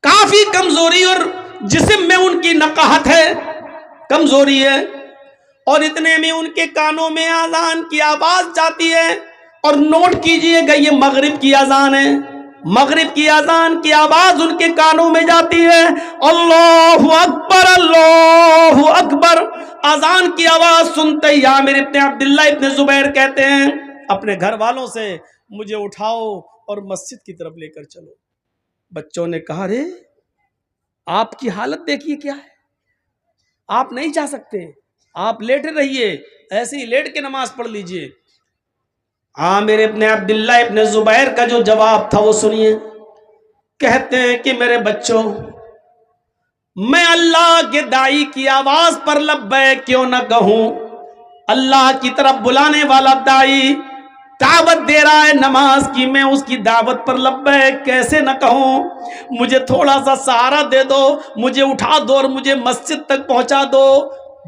کافی کمزوری اور جسم میں ان کی نقاہت ہے، کمزوری ہے، اور اتنے میں ان کے کانوں میں اذان کی آواز جاتی ہے، اور نوٹ کیجئے گا یہ مغرب کی اذان ہے، مغرب کی اذان کی آواز ان کے کانوں میں جاتی ہے، اللہ اکبر اللہ اکبر، اذان کی آواز سنتے ہی عامر ابن عبداللہ ابن زبیر کہتے ہیں اپنے گھر والوں سے مجھے اٹھاؤ اور مسجد کی طرف لے کر چلو۔ بچوں نے کہا رے آپ کی حالت دیکھیے کیا ہے، آپ نہیں جا سکتے، آپ لیٹے رہیے، ایسے ہی لیٹ کے نماز پڑھ لیجئے۔ عامر ابن عبداللہ ابن زبیر کا جو جواب تھا وہ سنیے، کہتے ہیں کہ میرے بچوں، میں اللہ کے داعی کی آواز پر لبیک کیوں نہ کہوں، اللہ کی طرف بلانے والا داعی دعوت دے رہا ہے نماز کی، میں اس کی دعوت پر لبیک کیسے نہ کہوں، مجھے تھوڑا سا سہارا دے دو، مجھے اٹھا دو اور مجھے مسجد تک پہنچا دو،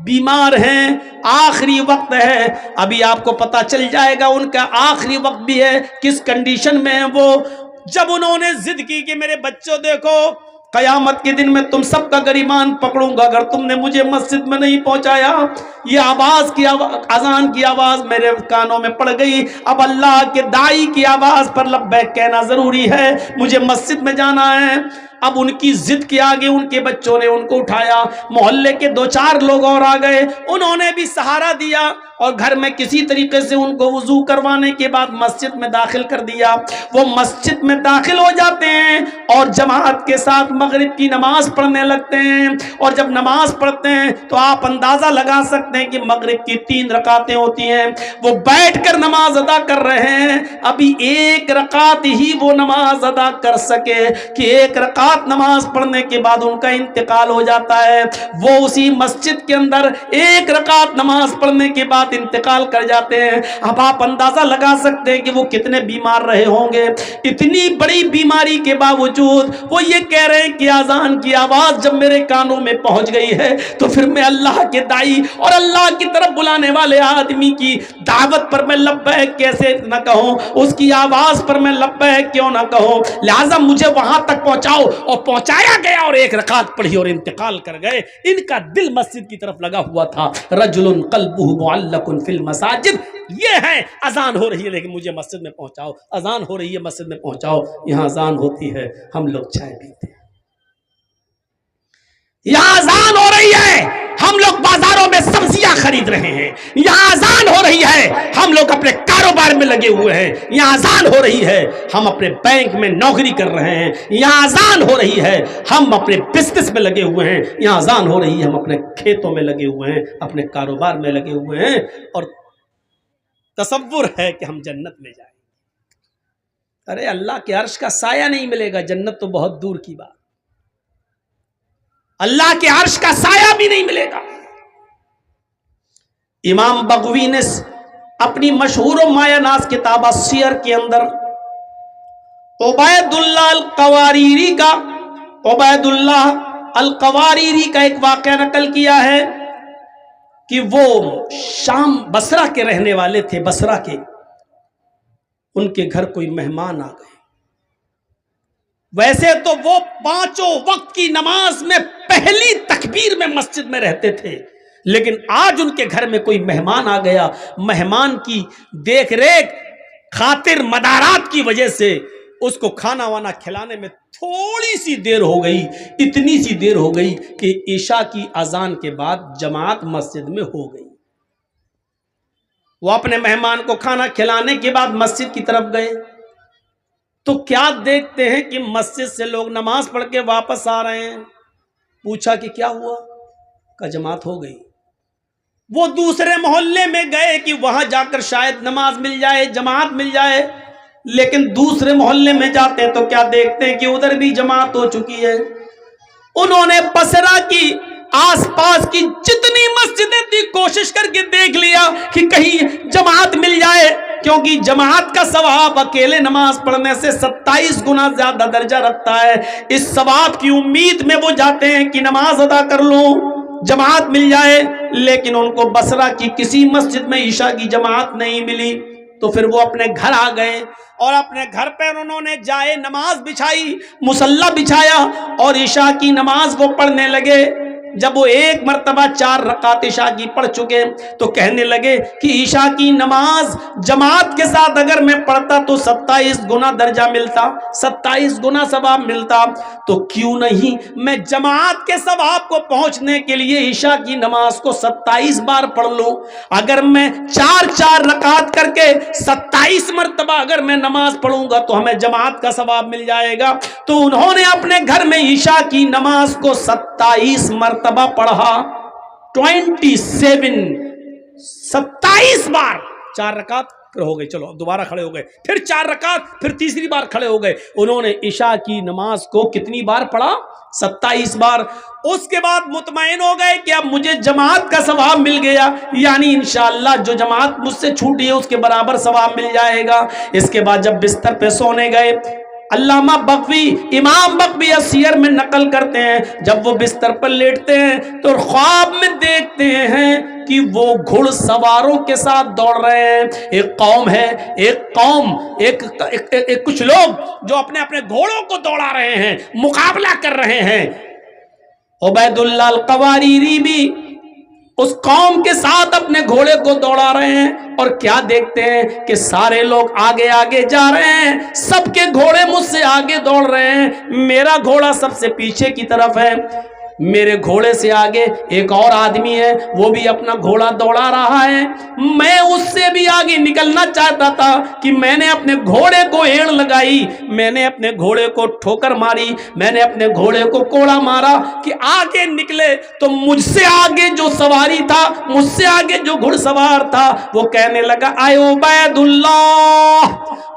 بیمار ہیں، آخری وقت ہے، ابھی آپ کو پتا چل جائے گا ان کا آخری وقت بھی ہے، کس کنڈیشن میں ہے وہ۔ جب انہوں نے ضد کی کہ میرے بچوں دیکھو قیامت کے دن میں تم سب کا گریبان پکڑوں گا اگر تم نے مجھے مسجد میں نہیں پہنچایا، یہ آواز کی اذان کی آواز میرے کانوں میں پڑ گئی، اب اللہ کے داعی کی آواز پر لبیک کہنا ضروری ہے، مجھے مسجد میں جانا ہے۔ اب ان کی ضد کے آگے ان کے بچوں نے ان کو اٹھایا، محلے کے دو چار لوگ اور آ گئے، انہوں نے بھی سہارا دیا، اور گھر میں کسی طریقے سے ان کو وضو کروانے کے بعد مسجد میں داخل کر دیا۔ وہ مسجد میں داخل ہو جاتے ہیں اور جماعت کے ساتھ مغرب کی نماز پڑھنے لگتے ہیں، اور جب نماز پڑھتے ہیں تو آپ اندازہ لگا سکتے ہیں کہ مغرب کی 3 رکعتیں ہوتی ہیں، وہ بیٹھ کر نماز ادا کر رہے ہیں، ابھی 1 رکعت ہی وہ نماز ادا کر سکے کہ 1 رکعت نماز پڑھنے کے بعد ان کا انتقال ہو جاتا ہے، وہ اسی مسجد کے اندر 1 رکعت نماز پڑھنے کے بعد انتقال کر جاتے ہیں۔ اب آپ اندازہ لگا سکتے ہیں کہ وہ کتنے بیمار رہے ہوں گے، اتنی بڑی بیماری کے باوجود وہ یہ کہہ رہے ہیں کہ اذان کی آواز جب میرے کانوں میں پہنچ گئی ہے تو پھر میں اللہ کے داعی اور اللہ کی طرف بلانے والے آدمی کی دعوت پر میں لبیک کیسے نہ کہوں، اس کی آواز پر میں لبیک کیوں نہ کہوں، لہٰذا مجھے وہاں تک پہنچاؤ، اور پہنچایا گیا اور 1 رکعت پڑھی اور انتقال کر گئے۔ ان کا دل مسجد کی طرف لگا ہوا تھا، رجل قلبہ معلق فی المساجد، یہ ہے اذان ہو رہی ہے لیکن مجھے مسجد میں پہنچاؤ، اذان ہو رہی ہے مسجد میں پہنچاؤ۔ یہاں اذان ہوتی ہے ہم لوگ چائے پیتے ہیں، یہاں اذان ہو رہی ہے ہم لوگ بازاروں میں سبزیاں خرید رہے ہیں، یہاں اذان ہو رہی ہے ہم لوگ اپنے کاروبار میں لگے ہوئے ہیں، یہاں اذان ہو رہی ہے ہم اپنے بینک میں نوکری کر رہے ہیں، یہاں اذان ہو رہی ہے ہم اپنے بزنس میں لگے ہوئے ہیں، یہاں اذان ہو رہی ہے ہم اپنے کھیتوں میں لگے ہوئے ہیں، اپنے کاروبار میں لگے ہوئے ہیں، اور تصور ہے کہ ہم جنت میں جائیں گے۔ ارے اللہ کے عرش کا سایہ نہیں ملے گا، جنت تو بہت دور کی بات، اللہ کے عرش کا سایہ بھی نہیں ملے گا۔ امام بغوی نے اپنی مشہور و مایہ ناز کتاب السیر کے اندر عبید اللہ القواریری کا ایک واقعہ نقل کیا ہے کہ وہ شام بصرہ کے رہنے والے تھے، بصرہ کے، ان کے گھر کوئی مہمان آ گئے، ویسے تو وہ پانچوں وقت کی نماز میں پہلی تکبیر میں مسجد میں رہتے تھے، لیکن آج ان کے گھر میں کوئی مہمان آ گیا، مہمان کی دیکھ ریکھ خاطر مدارات کی وجہ سے اس کو کھانا وانا کھلانے میں تھوڑی سی دیر ہو گئی، اتنی سی دیر ہو گئی کہ عشاء کی اذان کے بعد جماعت مسجد میں ہو گئی۔ وہ اپنے مہمان کو کھانا کھلانے کے بعد مسجد کی طرف گئے تو کیا دیکھتے ہیں کہ مسجد سے لوگ نماز پڑھ کے واپس آ رہے ہیں۔ پوچھا کہ کیا ہوا؟ کہ جماعت ہو گئی۔ وہ دوسرے محلے میں گئے کہ وہاں جا کر شاید نماز مل جائے، جماعت مل جائے، لیکن دوسرے محلے میں جاتے ہیں تو کیا دیکھتے ہیں کہ ادھر بھی جماعت ہو چکی ہے۔ انہوں نے بصرہ کی آس پاس کی جتنی مسجدیں تھی کوشش کر کے دیکھ لیا کہ کہیں جماعت مل جائے، کیونکہ جماعت کا ثواب اکیلے نماز پڑھنے سے 27 گنا زیادہ درجہ رکھتا ہے۔ اس ثواب کی امید میں وہ جاتے ہیں کہ نماز ادا کر لوں، جماعت مل جائے، لیکن ان کو بصرہ کی کسی مسجد میں عشاء کی جماعت نہیں ملی۔ تو پھر وہ اپنے گھر آ گئے اور اپنے گھر پر انہوں نے جائے نماز بچھائی، مصلی بچھایا اور عشاء کی نماز وہ پڑھنے لگے۔ جب وہ ایک مرتبہ 4 رکعت عشاء کی پڑھ چکے تو کہنے لگے کہ عشاء کی نماز جماعت کے ساتھ اگر میں پڑھتا تو 27 گنا درجہ ملتا، 27 گنا ثواب ملتا، تو کیوں نہیں میں جماعت کے ثواب کو پہنچنے کے لیے عشاء کی نماز کو 27 بار پڑھ لوں۔ اگر میں 4 رکعت کر کے 27 مرتبہ اگر میں نماز پڑھوں گا تو ہمیں جماعت کا ثواب مل جائے گا۔ تو انہوں نے اپنے گھر میں عشاء کی نماز کو 27 مرتبہ پڑھا، 27 بار، 4 رکعت ہو گئے، چلو دوبارہ کھڑے ہو گئے، پھر 4 رکعت، پھر تیسری بار کھڑے ہو گئے۔ انہوں نے عشاء کی نماز کو کتنی بار پڑھا؟ 27 بار۔ اس کے بعد مطمئن ہو گئے کہ اب مجھے جماعت کا ثواب مل گیا، یعنی انشاءاللہ جو جماعت مجھ سے چھوٹی ہے اس کے برابر ثواب مل جائے گا۔ اس کے بعد جب بستر پہ سونے گئے، علامہ بغوی، امام بغوی سیر میں نقل کرتے ہیں، جب وہ بستر پر لیٹتے ہیں تو خواب میں دیکھتے ہیں کہ وہ گھڑ سواروں کے ساتھ دوڑ رہے ہیں۔ ایک قوم ہے، ایک کچھ لوگ جو اپنے گھوڑوں کو دوڑا رہے ہیں، مقابلہ کر رہے ہیں۔ عبید اللہ القواریری بھی اس قوم کے ساتھ اپنے گھوڑے کو دوڑا رہے ہیں، اور کیا دیکھتے ہیں کہ سارے لوگ آگے آگے جا رہے ہیں، سب کے گھوڑے مجھ سے آگے دوڑ رہے ہیں، میرا گھوڑا سب سے پیچھے کی طرف ہے۔ میرے گھوڑے سے آگے ایک اور آدمی ہے، وہ بھی اپنا گھوڑا دوڑا رہا ہے۔ میں اس سے بھی آگے نکلنا چاہتا تھا کہ میں نے اپنے گھوڑے کو ایڑ لگائی، میں نے اپنے گھوڑے کو ٹھوکر ماری، میں نے اپنے گھوڑے کو کوڑا مارا کہ آگے نکلے۔ تو مجھ سے آگے جو سواری تھا، مجھ سے آگے جو گھڑ سوار تھا، وہ کہنے لگا، اے عبید اللہ،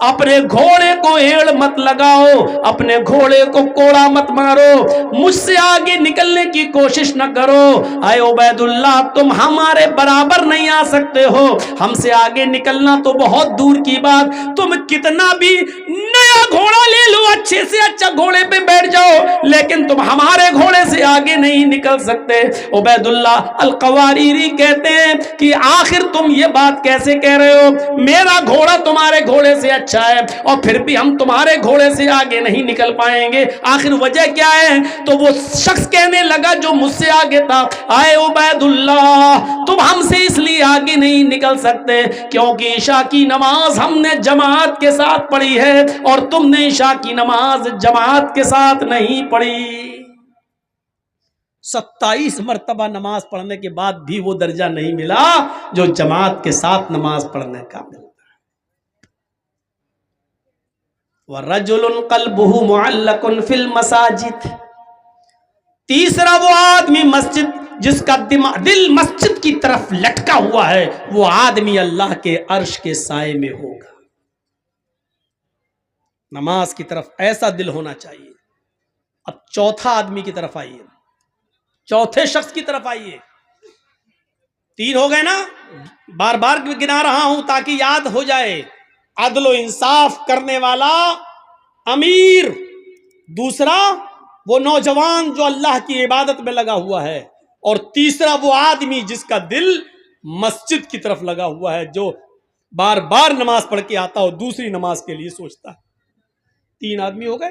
اپنے گھوڑے کو ایڑ مت لگاؤ، اپنے گھوڑے کو کوڑا مت مارو، مجھ سے آگے نکلنے کی کوشش نہ کرو۔ اے عبید اللہ، تم ہمارے برابر نہیں آ سکتے ہو، ہم سے آگے نکلنا تو بہت دور کی بات، تم کتنا بھی نیا گھوڑا لے لو، اچھے سے اچھا گھوڑے پہ بیٹھ جاؤ، لیکن تم ہمارے گھوڑے سے آگے نہیں نکل سکتے۔ عبید اللہ القواریری کہتے ہیں کہ آخر تم یہ بات کیسے کہہ رہے ہو؟ میرا گھوڑا تمہارے گھوڑے سے اچھا ہے اور پھر بھی ہم تمہارے گھوڑے سے آگے نہیں نکل پائیں گے، آخر وجہ کیا ہے؟ تو وہ شخص کہنے لگا جو مجھ سے آگے تھا، اے عبید اللہ، تم ہم سے اس لیے آگے نہیں نکل سکتے کیونکہ عشاء کی نماز ہم نے جماعت کے ساتھ پڑھی ہے اور تم نے عشاء کی نماز جماعت کے ساتھ نہیں پڑھی۔ 27 مرتبہ نماز پڑھنے کے بعد بھی وہ درجہ نہیں ملا جو جماعت کے ساتھ نماز پڑھنے کا ملتا ہے۔ وَرَجُلٌ قَلْبُهُ مُعَلَّقٌ فِي الْمَسَاجِدِ، تیسرا وہ آدمی مسجد جس کا دل مسجد کی طرف لٹکا ہوا ہے، وہ آدمی اللہ کے عرش کے سائے میں ہوگا۔ نماز کی طرف ایسا دل ہونا چاہیے۔ اب چوتھا آدمی کی طرف آئیے، چوتھے شخص کی طرف آئیے۔ 3 ہو گئے نا، بار بار گنا رہا ہوں تاکہ یاد ہو جائے۔ عدل و انصاف کرنے والا امیر، دوسرا وہ نوجوان جو اللہ کی عبادت میں لگا ہوا ہے، اور تیسرا وہ آدمی جس کا دل مسجد کی طرف لگا ہوا ہے، جو بار بار نماز پڑھ کے آتا ہو، دوسری نماز کے لیے سوچتا ہے۔ 3 آدمی ہو گئے۔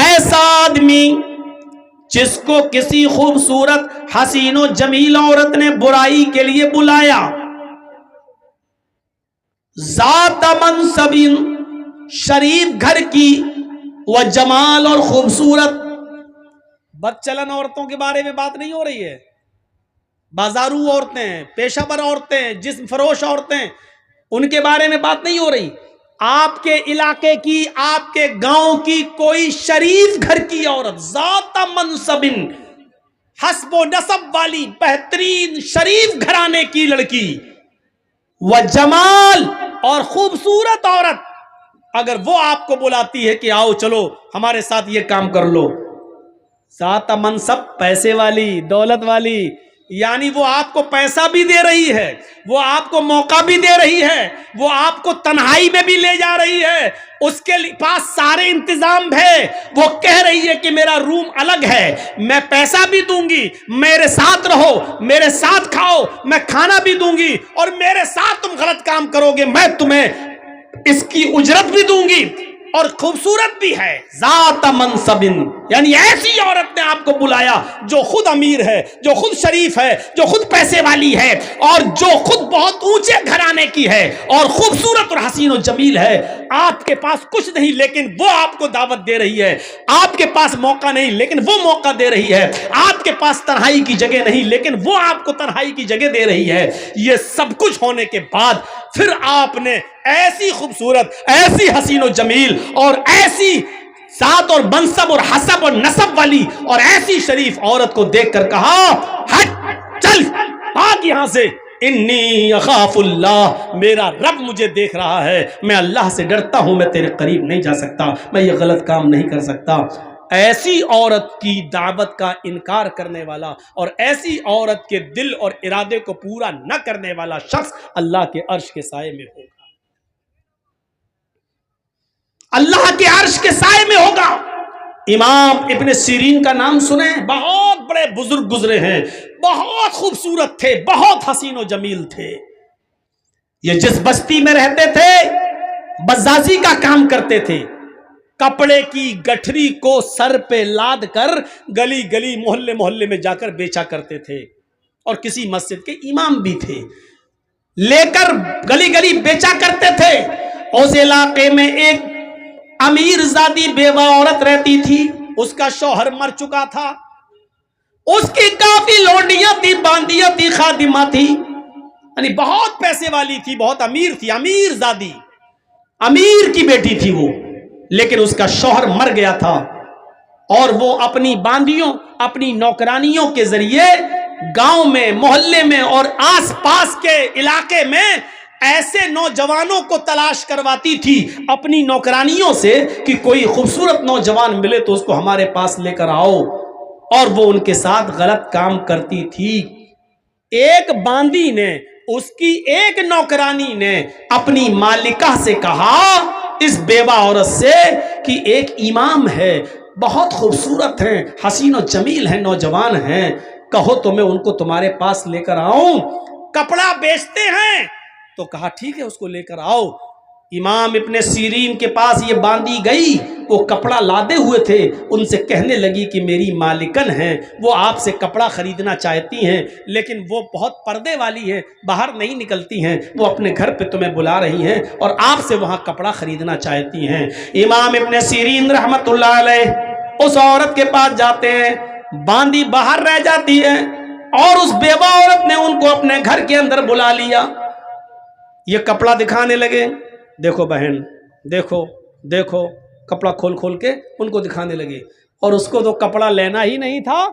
ایسا آدمی جس کو کسی خوبصورت حسین و جمیل عورت نے برائی کے لیے بلایا، ذات منصب، شریف گھر کی، و جمال، اور خوبصورت. بد چلن عورتوں کے بارے میں بات نہیں ہو رہی ہے، بازارو عورتیں، پیشہ ور عورتیں، جسم فروش عورتیں، ان کے بارے میں بات نہیں ہو رہی. آپ کے علاقے کی، آپ کے گاؤں کی کوئی شریف گھر کی عورت، ذات منصب، حسب و نسب والی، بہترین شریف گھرانے کی لڑکی، و جمال، اور خوبصورت عورت، اگر وہ آپ کو بلاتی ہے کہ آؤ چلو ہمارے ساتھ یہ کام کر لو، ذات منصب، پیسے والی، دولت والی، یعنی وہ آپ کو پیسہ بھی دے رہی ہے، وہ آپ کو موقع بھی دے رہی ہے، وہ آپ کو تنہائی میں بھی لے جا رہی ہے، اس کے پاس سارے انتظام ہے، وہ کہہ رہی ہے کہ میرا روم الگ ہے، میں پیسہ بھی دوں گی، میرے ساتھ رہو، میرے ساتھ کھاؤ، میں کھانا بھی دوں گی، اور میرے ساتھ تم غلط کام کرو گے میں تمہیں اس کی اجرت بھی دوں گی، اور خوبصورت بھی ہے، ذات منصب، یعنی ایسی عورت نے آپ کو بلایا جو خود امیر ہے، جو خود شریف ہے، جو خود پیسے والی ہے، اور جو خود بہت اونچے گھرانے کی ہے، اور خوبصورت اور حسین و جمیل ہے. آپ کے پاس کچھ نہیں لیکن وہ آپ کو دعوت دے رہی ہے، آپ کے پاس موقع نہیں لیکن وہ موقع دے رہی ہے، آپ کے پاس تنہائی کی جگہ نہیں لیکن وہ آپ کو تنہائی کی جگہ دے رہی ہے. یہ سب کچھ ہونے کے بعد پھر آپ نے ایسی خوبصورت، ایسی حسین و جمیل، اور ایسی ذات اور منصب اور حسب اور نسب والی اور ایسی شریف عورت کو دیکھ کر کہا، ہٹ، چل بھاگ یہاں سے، انی اخاف اللہ، میرا رب مجھے دیکھ رہا ہے، میں اللہ سے ڈرتا ہوں، میں تیرے قریب نہیں جا سکتا، میں یہ غلط کام نہیں کر سکتا. ایسی عورت کی دعوت کا انکار کرنے والا اور ایسی عورت کے دل اور ارادے کو پورا نہ کرنے والا شخص اللہ کے عرش کے سائے میں ہوگا، اللہ کے عرش کے سائے میں ہوگا. امام ابن سیرین کا نام سنیں، بہت بڑے بزرگ گزرے ہیں، بہت خوبصورت تھے، بہت حسین و جمیل تھے. یہ جس بستی میں رہتے تھے بزازی کا کام کرتے تھے، کپڑے کی گٹھری کو سر پہ لاد کر گلی گلی، محلے محلے میں جا کر بیچا کرتے تھے، اور کسی مسجد کے امام بھی تھے، لے کر گلی گلی بیچا کرتے تھے. اس علاقے میں ایک امیر زادی بیوہ عورت رہتی تھی، اس کا شوہر مر چکا تھا، اس کی کافی لونڈیاں تھی، باندیاں تھی، خادمہ تھی، یعنی بہت پیسے والی تھی، بہت امیر تھی، امیر زادی، امیر کی بیٹی تھی وہ. لیکن اس کا شوہر مر گیا تھا، اور وہ اپنی باندیوں، اپنی نوکرانیوں کے ذریعے گاؤں میں، محلے میں اور آس پاس کے علاقے میں ایسے نوجوانوں کو تلاش کرواتی تھی اپنی نوکرانیوں سے کہ کوئی خوبصورت نوجوان ملے تو اس کو ہمارے پاس لے کر آؤ، اور وہ ان کے ساتھ غلط کام کرتی تھی. ایک باندی نے، اس کی ایک نوکرانی نے اپنی مالکہ سے کہا، اس بیوہ عورت سے، کہ ایک امام ہے، بہت خوبصورت ہیں، حسین و جمیل ہیں، نوجوان ہیں، کہو تو میں ان کو تمہارے پاس لے کر آؤں، کپڑا بیچتے ہیں. تو کہا ٹھیک ہے، اس کو لے کر آؤ. امام ابن سیرین کے پاس یہ باندی گئی، وہ کپڑا لادے ہوئے تھے، ان سے کہنے لگی کہ میری مالکن ہیں، وہ آپ سے کپڑا خریدنا چاہتی ہیں، لیکن وہ بہت پردے والی ہیں، باہر نہیں نکلتی ہیں، وہ اپنے گھر پہ تمہیں بلا رہی ہیں اور آپ سے وہاں کپڑا خریدنا چاہتی ہیں. امام ابن سیرین رحمت اللہ علیہ اس عورت کے پاس جاتے ہیں، باندی باہر رہ جاتی ہے، اور اس بیوہ عورت نے ان کو اپنے گھر کے اندر بلا لیا. یہ کپڑا دکھانے لگے، دیکھو بہن، دیکھو دیکھو، کپڑا کھول کھول کے ان کو دکھانے لگے. اور اس کو تو کپڑا لینا ہی نہیں تھا.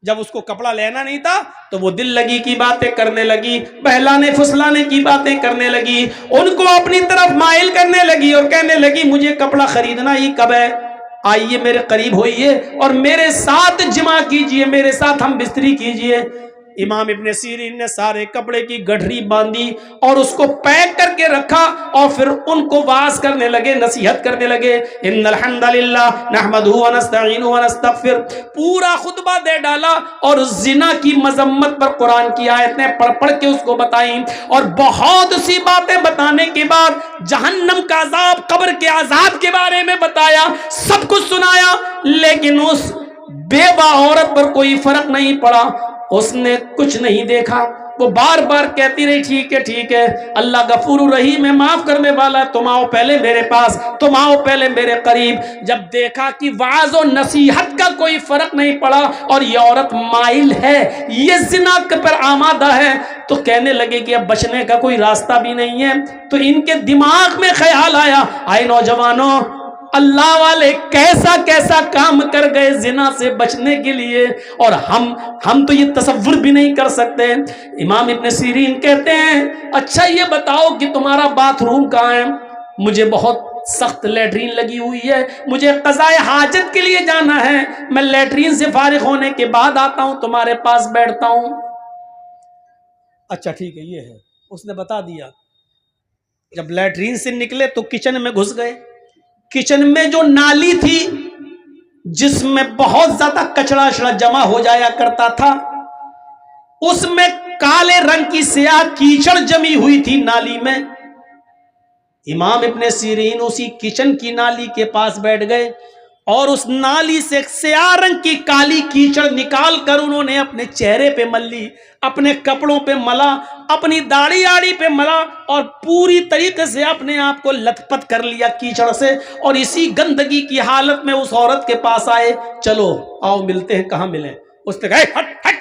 جب اس کو کپڑا لینا نہیں تھا تو وہ دل لگی کی باتیں کرنے لگی، بہلانے پھسلانے کی باتیں کرنے لگی، ان کو اپنی طرف مائل کرنے لگی اور کہنے لگی مجھے کپڑا خریدنا ہی کب ہے، آئیے میرے قریب ہوئیے اور میرے ساتھ جمع کیجئے، میرے ساتھ ہم بستری کیجئے. امام ابن سیرین نے سارے کپڑے کی گٹھری باندھی اور اس کو پیک کر کے رکھا اور پھر ان کو واعظ کرنے لگے، نصیحت کرنے لگے۔ ان الحمد للہ نحمدہ ونستعینہ ونستغفر، پورا خطبہ دے ڈالا اور زنا کی مذمت پر قرآن کی آیتیں پڑھ پڑھ کے اس کو بتائیں، اور بہت سی باتیں بتانے کے بعد جہنم کا عذاب، قبر کے عذاب کے بارے میں بتایا، سب کچھ سنایا، لیکن اس بیوہ عورت پر کوئی فرق نہیں پڑا، اس نے کچھ نہیں دیکھا۔ وہ بار بار کہتی رہی ٹھیک ہے ٹھیک ہے، اللہ غفور الرحیم ہے، معاف کرنے والا ہے، تم آؤ پہلے میرے پاس، تم آؤ پہلے میرے قریب۔ جب دیکھا کہ وعظ و نصیحت کا کوئی فرق نہیں پڑا اور یہ عورت مائل ہے، یہ زنا پر آمادہ ہے، تو کہنے لگے کہ اب بچنے کا کوئی راستہ بھی نہیں ہے۔ تو ان کے دماغ میں خیال آیا، آئے نوجوانوں، اللہ والے کیسا کیسا کام کر گئے زنا سے بچنے کے لیے، اور ہم تو یہ تصور بھی نہیں کر سکتے۔ امام ابن سیرین کہتے ہیں اچھا یہ بتاؤ کہ تمہارا باتھ روم کہاں ہے؟ مجھے بہت سخت لیٹرین لگی ہوئی ہے، مجھے قضاء حاجت کے لیے جانا ہے، میں لیٹرین سے فارغ ہونے کے بعد آتا ہوں، تمہارے پاس بیٹھتا ہوں۔ اچھا ٹھیک ہے، یہ ہے، اس نے بتا دیا۔ جب لیٹرین سے نکلے تو کچن میں گھس گئے۔ کچن میں جو نالی تھی جس میں بہت زیادہ کچڑا اشڑا جمع ہو جایا کرتا تھا، اس میں کالے رنگ کی سیاہ کیچڑ جمی ہوئی تھی نالی میں۔ امام ابن سیرین اسی کچن کی نالی کے پاس بیٹھ گئے اور اس نالی سے سیاہ رنگ کی کالی کیچڑ نکال کر انہوں نے اپنے چہرے پہ مل لی، اپنے کپڑوں پہ ملا، اپنی داڑھی آڑی پہ ملا، اور پوری طریقے سے اپنے آپ کو لت پت کر لیا کیچڑ سے، اور اسی گندگی کی حالت میں اس عورت کے پاس آئے، چلو آؤ ملتے ہیں، کہاں ملیں؟ اس نے کہا ہٹ ہٹ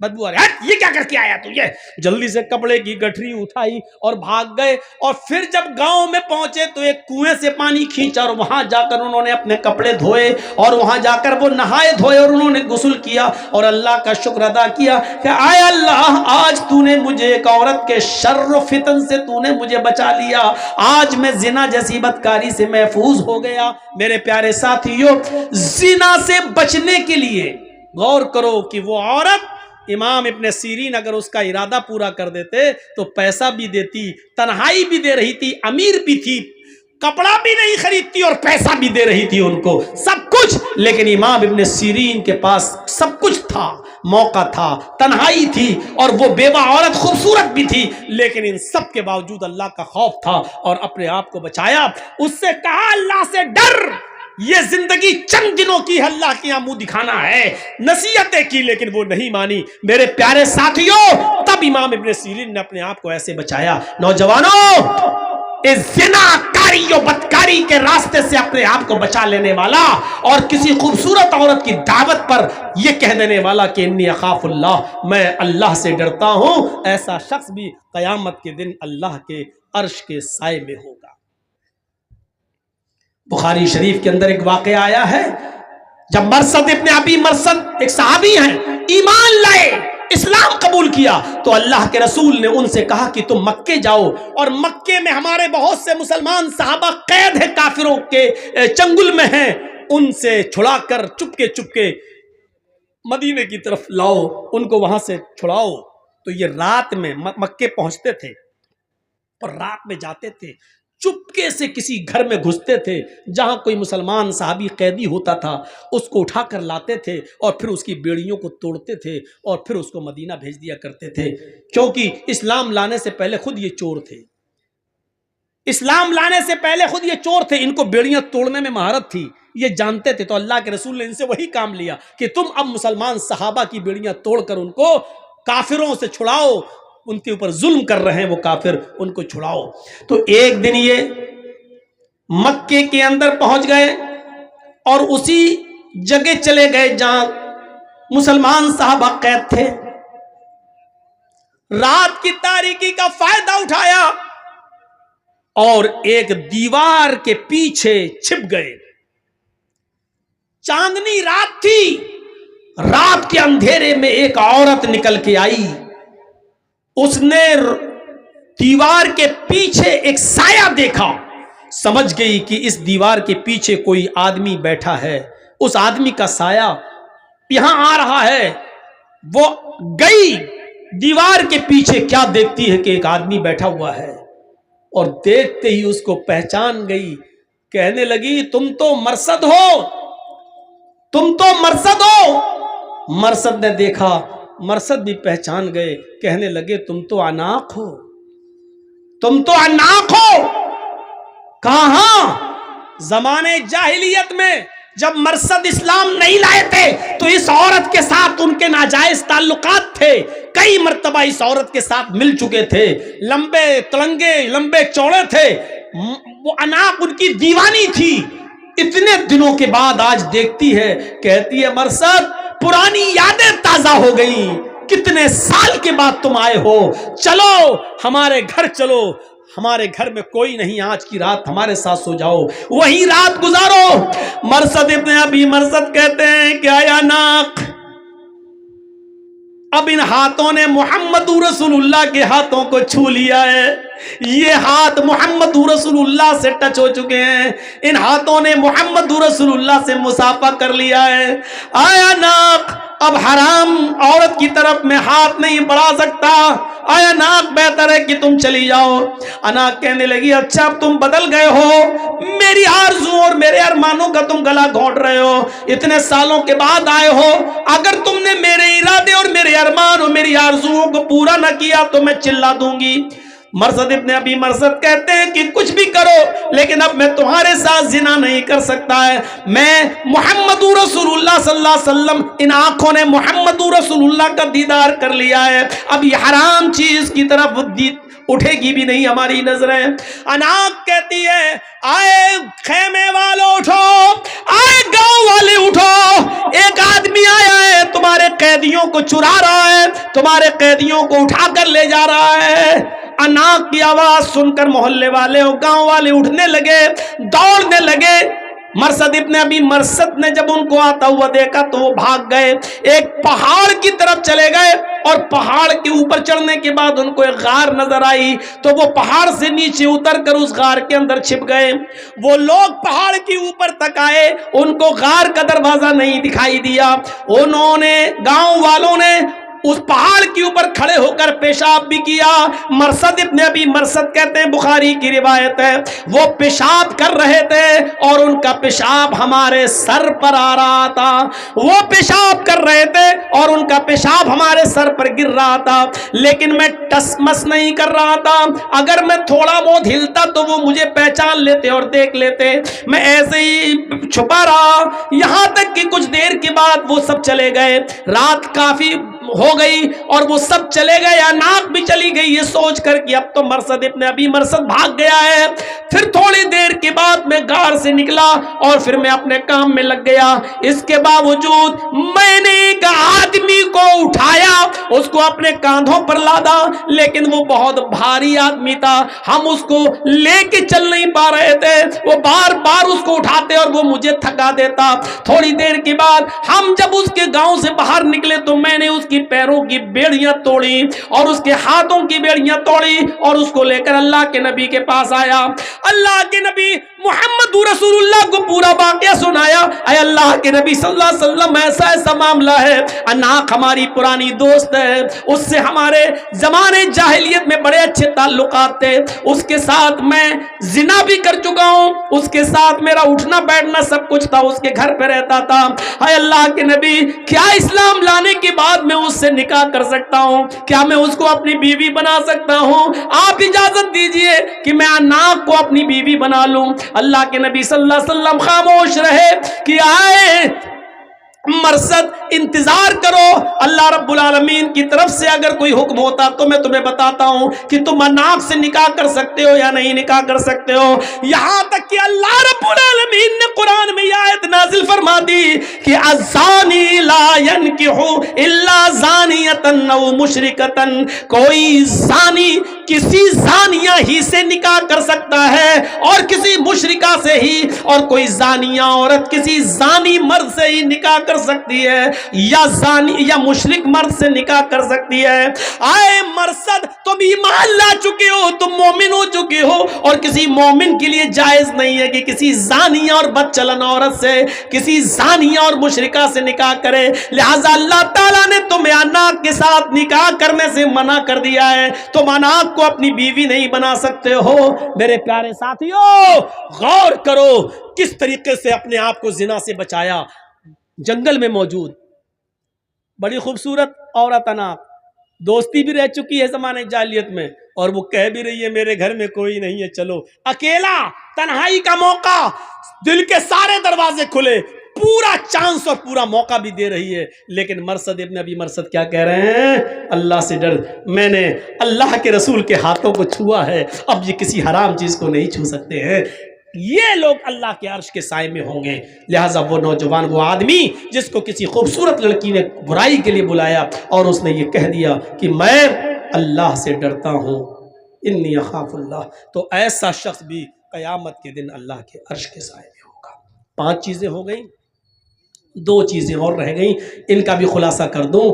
بدبو آ رہی، ہٹ یہ کیا کر کے آیا تو؟ یہ جلدی سے کپڑے کی گٹھری اٹھائی اور بھاگ گئے، اور پھر جب گاؤں میں پہنچے تو ایک کنویں سے پانی کھینچا اور وہاں جا کر انہوں نے اپنے کپڑے دھوئے، اور وہاں جا کر وہ نہائے دھوئے اور انہوں نے غسل کیا اور اللہ کا شکر ادا کیا کہ آئے اللہ، آج تو نے مجھے ایک عورت کے شر و فتن سے تو نے مجھے بچا لیا، آج میں زنا جیسی بدکاری سے محفوظ ہو گیا۔ میرے پیارے ساتھیوں، زنا سے بچنے کے لیے غور کرو کہ وہ عورت، امام ابن سیرین اگر اس کا ارادہ پورا کر دیتے تو پیسہ بھی دیتی، تنہائی بھی دے رہی تھی، امیر بھی تھی، کپڑا بھی نہیں خریدتی اور پیسہ بھی دے رہی تھی ان کو، سب کچھ۔ لیکن امام ابن سیرین کے پاس سب کچھ تھا، موقع تھا، تنہائی تھی، اور وہ بیوہ عورت خوبصورت بھی تھی، لیکن ان سب کے باوجود اللہ کا خوف تھا اور اپنے آپ کو بچایا۔ اس سے کہا اللہ سے ڈر، یہ زندگی چند دنوں کی، اللہ کے یہاں منہ دکھانا ہے، نصیحتیں کی لیکن وہ نہیں مانی۔ میرے پیارے ساتھیوں، تب امام ابن سیرین نے اپنے آپ کو ایسے بچایا۔ نوجوانوں، اس زنا کاری و بدکاری کے راستے سے اپنے آپ کو بچا لینے والا اور کسی خوبصورت عورت کی دعوت پر یہ کہہ دینے والا کہ انی اخاف اللہ، میں اللہ سے ڈرتا ہوں، ایسا شخص بھی قیامت کے دن اللہ کے عرش کے سائے میں ہوگا۔ بخاری شریف کے اندر ایک واقعہ آیا ہے، جب مرثد ابن ابی مرثد ایک صحابی ہیں، ایمان لائے، اسلام قبول کیا، تو اللہ کے رسول نے ان سے کہا کہ تم مکے جاؤ، اور مکے میں ہمارے بہت سے مسلمان صحابہ قید ہیں، کافروں کے چنگل میں ہیں، ان سے چھڑا کر چپکے مدینے کی طرف لاؤ، ان کو وہاں سے چھڑاؤ۔ تو یہ رات میں مکے پہنچتے تھے اور رات میں جاتے تھے، چپکے سے کسی گھر میں گھستے تھے، جہاں کوئی مسلمان صحابی قیدی ہوتا تھا اس کو اٹھا کر لاتے تھے اور پھر اس کی بیڑیوں کو توڑتے تھے اور پھر اس کو مدینہ بھیج دیا کرتے تھے، کیونکہ اسلام لانے سے پہلے خود یہ چور تھے، اسلام لانے سے پہلے خود یہ چور تھے، ان کو بیڑیاں توڑنے میں مہارت تھی، یہ جانتے تھے۔ تو اللہ کے رسول نے ان سے وہی کام لیا کہ تم اب مسلمان صحابہ کی بیڑیاں توڑ کر ان کو کافروں سے چھڑاؤ، ان کے اوپر ظلم کر رہے ہیں وہ کافر، ان کو چھڑاؤ۔ تو ایک دن یہ مکے کے اندر پہنچ گئے اور اسی جگہ چلے گئے جہاں مسلمان صحابہ قید تھے، رات کی تاریکی کا فائدہ اٹھایا اور ایک دیوار کے پیچھے چھپ گئے۔ چاندنی رات تھی، رات کے اندھیرے میں ایک عورت نکل کے آئی، اس نے دیوار کے پیچھے ایک سایہ دیکھا، سمجھ گئی کہ اس دیوار کے پیچھے کوئی آدمی بیٹھا ہے، اس آدمی کا سایہ یہاں آ رہا ہے، وہ گئی دیوار کے پیچھے، کیا دیکھتی ہے کہ ایک آدمی بیٹھا ہوا ہے، اور دیکھتے ہی اس کو پہچان گئی. کہنے لگی تم تو مرصد ہو، تم تو مرصد ہو. مرصد نے دیکھا، مرصد بھی پہچان گئے. کہنے لگے تم تو عناق ہو، تم تو عناق ہو. کہاں زمانے جاہلیت میں جب مرصد اسلام نہیں لائے تھے تو اس عورت کے ساتھ ان کے ناجائز تعلقات تھے. کئی مرتبہ اس عورت کے ساتھ مل چکے تھے، لمبے تلنگے لمبے چوڑے تھے، وہ عناق ان کی دیوانی تھی. اتنے دنوں کے بعد آج دیکھتی ہے، کہتی ہے مرصد پرانی یادیں تازہ ہو گئیں، کتنے سال کے بعد تم آئے ہو، چلو ہمارے گھر چلو، ہمارے گھر میں کوئی نہیں، آج کی رات ہمارے ساتھ سو جاؤ، وہی رات گزارو. مرصد ابن ابی مرصد کہتے ہیں کہ آیا عناق، اب ان ہاتھوں نے محمد رسول اللہ کے ہاتھوں کو چھو لیا ہے، یہ ہاتھ محمد رسول اللہ سے ٹچ ہو چکے ہیں، ان ہاتھوں نے محمد رسول اللہ سے مصافحہ کر لیا ہے. آیا عناق اب حرام عورت کی طرف میں ہاتھ نہیں بڑھا سکتا، آیا عناق بہتر ہے کہ تم چلی جاؤ. عناق کہنے لگی اچھا اب تم بدل گئے ہو، میری آرزو اور میرے ارمانوں کا تم گلا گھونٹ رہے ہو، اتنے سالوں کے بعد آئے ہو، اگر تم نے میرے ارادے اور میرے ارمان اور میری آرزوؤں کو پورا نہ کیا تو میں چلا دوں گی. مرصد ابن ابی مرصد کہتے ہیں کہ کچھ بھی کرو لیکن اب میں تمہارے ساتھ زنا نہیں کر سکتا ہے، میں محمد رسول اللہ صلی اللہ علیہ وسلم، ان آنکھوں نے محمد رسول اللہ کا دیدار کر لیا ہے، اب یہ حرام چیز کی طرف اٹھے گی بھی نہیں ہماری نظریں. عناق کہتی ہے آئے خیمے والوں اٹھو، آئے گاؤں والے اٹھو، ایک آدمی آیا ہے تمہارے قیدیوں کو چرا رہا ہے، تمہارے قیدیوں کو اٹھا کر لے جا رہا ہے. عناق کی آواز سن کر محلے والے اور گاؤں والے اٹھنے لگے، دوڑنے لگے. مرصد ابن ابی مرصد نے جب ان کو آتا ہوا دیکھا تو وہ بھاگ گئے، ایک پہاڑ کی طرف چلے گئے، اور پہاڑ کے اوپر چڑھنے کے بعد ان کو ایک غار نظر آئی تو وہ پہاڑ سے نیچے اتر کر اس غار کے اندر چھپ گئے. وہ لوگ پہاڑ کے اوپر تک آئے، ان کو غار کا دروازہ نہیں دکھائی دیا. انہوں نے گاؤں والوں نے اس پہاڑ کے اوپر کھڑے ہو کر پیشاب بھی کیا. مرصد ابن ابی مرصد کہتے ہیں، بخاری کی روایت ہے، وہ پیشاب کر رہے تھے اور ان کا پیشاب ہمارے سر پر آ رہا تھا، وہ پیشاب کر رہے تھے اور ان کا پیشاب ہمارے سر پر گر رہا تھا، لیکن میں ٹس مس نہیں کر رہا تھا. اگر میں تھوڑا بہت ہلتا تو وہ مجھے پہچان لیتے اور دیکھ لیتے، میں ایسے ہی چھپا رہا، یہاں تک کہ کچھ دیر کے بعد وہ سب چلے گئے. رات کافی ہو گئی اور وہ سب چلے گئے، عناق بھی چلی گئی، یہ سوچ کر کہ اب تو مرصد ابن ابی مرصد بھاگ گیا ہے. پھر تھوڑی دیر کے بعد میں غار سے نکلا اور پھر میں اپنے کام میں لگ گیا. اس کے باوجود میں نے ایک آدمی کو اٹھایا، اس کو اپنے کاندھوں پر لادا، لیکن وہ بہت بھاری آدمی تھا، ہم اس کو لے کے چل نہیں پا رہے تھے، وہ بار بار اس کو اٹھاتے اور وہ مجھے تھکا دیتا. تھوڑی دیر کے بعد ہم جب اس کے گاؤں سے باہر نکلے تو میں نے اس کی پیروں کی بیڑیاں توڑی اور اس کے ہاتھوں کی بیڑیاں توڑی اور اس کو لے کر اللہ کے نبی کے پاس آیا. اللہ کے نبی محمد رسول اللہ کو پورا واقعہ سنایا. اے اللہ کے نبی صلی اللہ علیہ وسلم ایسا ایسا معاملہ ہے، عناق ہماری پرانی دوست ہے، اس سے ہمارے زمانے جاہلیت میں بڑے اچھے تعلقات تھے، اس کے ساتھ میں زنا بھی کر چکا ہوں، اس کے ساتھ میرا اٹھنا بیٹھنا سب کچھ تھا، اس کے گھر پہ رہتا تھا. اے اللہ کے نبی کیا اسلام لانے کے بعد میں اس سے نکاح کر سکتا ہوں؟ کیا میں اس کو اپنی بیوی بنا سکتا ہوں؟ آپ اجازت دیجئے کہ میں عناق کو اپنی بیوی بنا لوں. اللہ کے نبی صلی اللہ علیہ وسلم خاموش رہے کہ آئے مرصد انتظار کرو، اللہ رب العالمین کی طرف سے اگر کوئی حکم ہوتا تو میں تمہیں بتاتا ہوں کہ تم عناق سے نکاح کر سکتے ہو یا نہیں نکاح کر سکتے ہو. یہاں تک کہ اللہ رب العالمین نے قرآن میں یہ آیت نازل فرما دی کہ الزانی لا ينکح الا زانیۃ او مشرکۃ، کوئی زانی کسی زانیہ ہی سے نکاح کر سکتا ہے اور کسی مشرکہ مشرکہ سے ہی اور کوئی زانیہ عورت کسی زانی مرد سے ہی نکاح کر سکتی ہے، یا زانی یا مشرک مرد سے نکاح کر سکتی ہے۔ آئے مرصد، تم ایمان لا چکے ہو، تم مومن ہو چکے ہو، اور کسی مومن کے لیے جائز نہیں ہے کہ کسی زانیہ اور بدچلن عورت سے، کسی زانیہ اور مشرکہ سے نکاح کرے۔ لہذا اللہ تعالیٰ نے تمہیں اناق کے ساتھ نکاح کرنے سے منع کر دیا ہے، تم اناق کو اپنی بیوی نہیں بنا سکتے ہو۔ میرے پیارے ساتھیوں، غور کرو کس طریقے سے اپنے آپ کو زنا سے بچایا۔ جنگل میں موجود بڑی خوبصورت عورت اناق، دوستی بھی رہ چکی ہے زمانے جاہلیت میں، اور وہ کہہ بھی رہی ہے میرے گھر میں کوئی نہیں ہے، چلو اکیلا، تنہائی کا موقع، دل کے سارے دروازے کھلے، پورا چانس اور پورا موقع بھی دے رہی ہے۔ لیکن مرصد ابن ابی مرصد کیا کہہ رہے ہیں؟ اللہ سے ڈر، میں نے اللہ کے رسول کے ہاتھوں کو چھوا ہے، اب یہ کسی حرام چیز کو نہیں چھو سکتے ہیں۔ یہ لوگ اللہ کے عرش کے سائے میں ہوں گے۔ لہٰذا وہ نوجوان، وہ آدمی جس کو کسی خوبصورت لڑکی نے برائی کے لیے بلایا اور اس نے یہ کہہ دیا کہ میں اللہ سے ڈرتا ہوں، انی اخاف اللہ، تو ایسا شخص بھی قیامت کے دن اللہ کے عرش کے سائے میں ہوگا۔ 5 چیزیں ہو گئیں، 2 چیزیں اور رہ گئیں، ان کا بھی خلاصہ کر دوں۔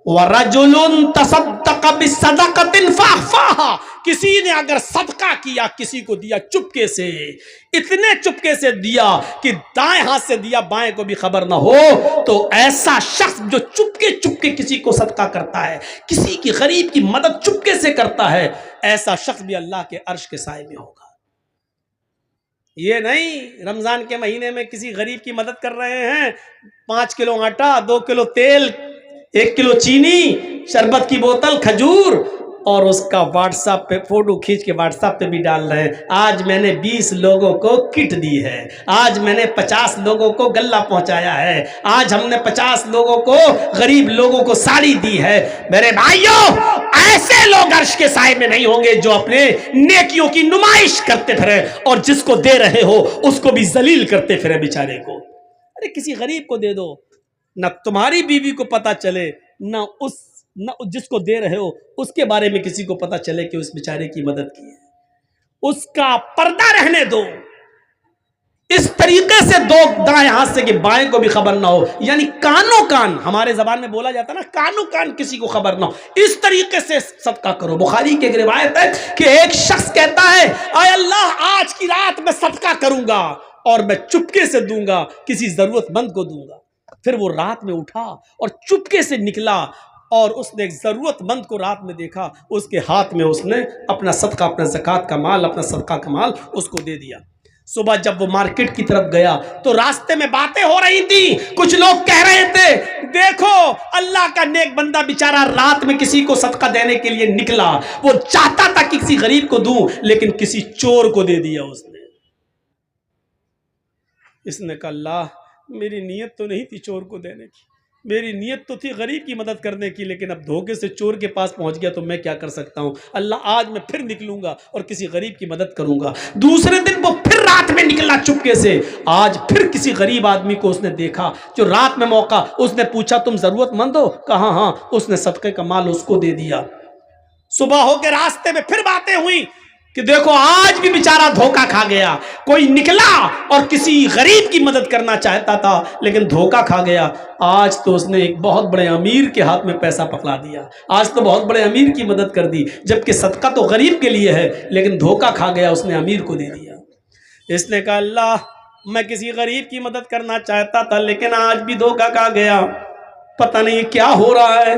وَرَجُلٌ تَصَدَّقَ بِصَدَقَةٍ فَأَخْفَاهَا، کسی نے اگر صدقہ کیا، کسی کو دیا چپکے سے، اتنے چپکے سے دیا کہ دائیں ہاتھ سے دیا بائیں کو بھی خبر نہ ہو، تو ایسا شخص جو چپکے چپکے کسی کو صدقہ کرتا ہے، کسی کی غریب کی مدد چپکے سے کرتا ہے، ایسا شخص بھی اللہ کے عرش کے سائے میں ہوگا۔ یہ نہیں رمضان کے مہینے میں کسی غریب کی مدد کر رہے ہیں، 5 کلو آٹا، 2 کلو تیل، 1 کلو چینی، شربت کی بوتل، کھجور، اور اس کا واٹس ایپ پہ فوٹو کھینچ کے واٹس ایپ پہ بھی ڈال رہے ہیں، آج میں نے 20 لوگوں کو کٹ دی ہے، آج میں نے 50 لوگوں کو غلہ پہنچایا ہے، آج ہم نے 50 لوگوں کو، غریب لوگوں کو ساڑی دی ہے۔ میرے بھائیوں، ایسے لوگ عرش کے سائے میں نہیں ہوں گے جو اپنے نیکیوں کی نمائش کرتے پھرے اور جس کو دے رہے ہو اس کو بھی ذلیل کرتے پھرے بیچارے کو۔ ارے کسی غریب کو دے دو، نہ تمہاری بیوی کو پتا چلے، نہ جس کو دے رہے ہو اس کے بارے میں کسی کو پتا چلے کہ اس بیچارے کی مدد کی ہے، اس کا پردہ رہنے دو، اس طریقے سے دو دائیں ہاتھ سے کہ بائیں کو بھی خبر نہ ہو، یعنی کانوں کان، ہمارے زبان میں بولا جاتا نا کانوں کان کسی کو خبر نہ ہو، اس طریقے سے صدقہ کرو۔ بخاری کی ایک روایت ہے کہ ایک شخص کہتا ہے اے اللہ آج کی رات میں صدقہ کروں گا اور میں چپکے سے دوں گا، کسی ضرورت مند کو دوں گا۔ پھر وہ رات میں اٹھا اور چپکے سے نکلا اور اس نے ایک ضرورت مند کو رات میں دیکھا، اس کے ہاتھ میں اس نے اپنا صدقہ، اپنا زکوٰۃ کا مال، اپنا صدقہ کا مال اس کو دے دیا۔ صبح جب وہ مارکیٹ کی طرف گیا تو راستے میں باتیں ہو رہی تھی، کچھ لوگ کہہ رہے تھے دیکھو اللہ کا نیک بندہ بیچارہ رات میں کسی کو صدقہ دینے کے لیے نکلا، وہ چاہتا تھا کہ کسی غریب کو دوں لیکن کسی چور کو دے دیا اس نے کہا اللہ میری نیت تو نہیں تھی چور کو دینے کی، میری نیت تو تھی غریب کی مدد کرنے کی، لیکن اب دھوکے سے چور کے پاس پہنچ گیا تو میں کیا کر سکتا ہوں، اللہ آج میں پھر نکلوں گا اور کسی غریب کی مدد کروں گا۔ دوسرے دن وہ پھر رات میں نکلا چپکے سے، آج پھر کسی غریب آدمی کو اس نے دیکھا جو رات میں موقع، اس نے پوچھا تم ضرورت مند ہو؟ کہا ہاں، اس نے صدقے کا مال اس کو دے دیا۔ صبح ہو کے راستے میں پھر باتیں ہوئی کہ دیکھو آج بھی بیچارہ دھوکہ کھا گیا، کوئی نکلا اور کسی غریب کی مدد کرنا چاہتا تھا لیکن دھوکہ کھا گیا، آج تو اس نے ایک بہت بڑے امیر کے ہاتھ میں پیسہ پکڑا دیا، آج تو بہت بڑے امیر کی مدد کر دی، جبکہ صدقہ تو غریب کے لیے ہے لیکن دھوکہ کھا گیا، اس نے امیر کو دے دیا۔ اس نے کہا اللہ میں کسی غریب کی مدد کرنا چاہتا تھا لیکن آج بھی دھوکہ کھا گیا، پتہ نہیں کیا ہو رہا ہے،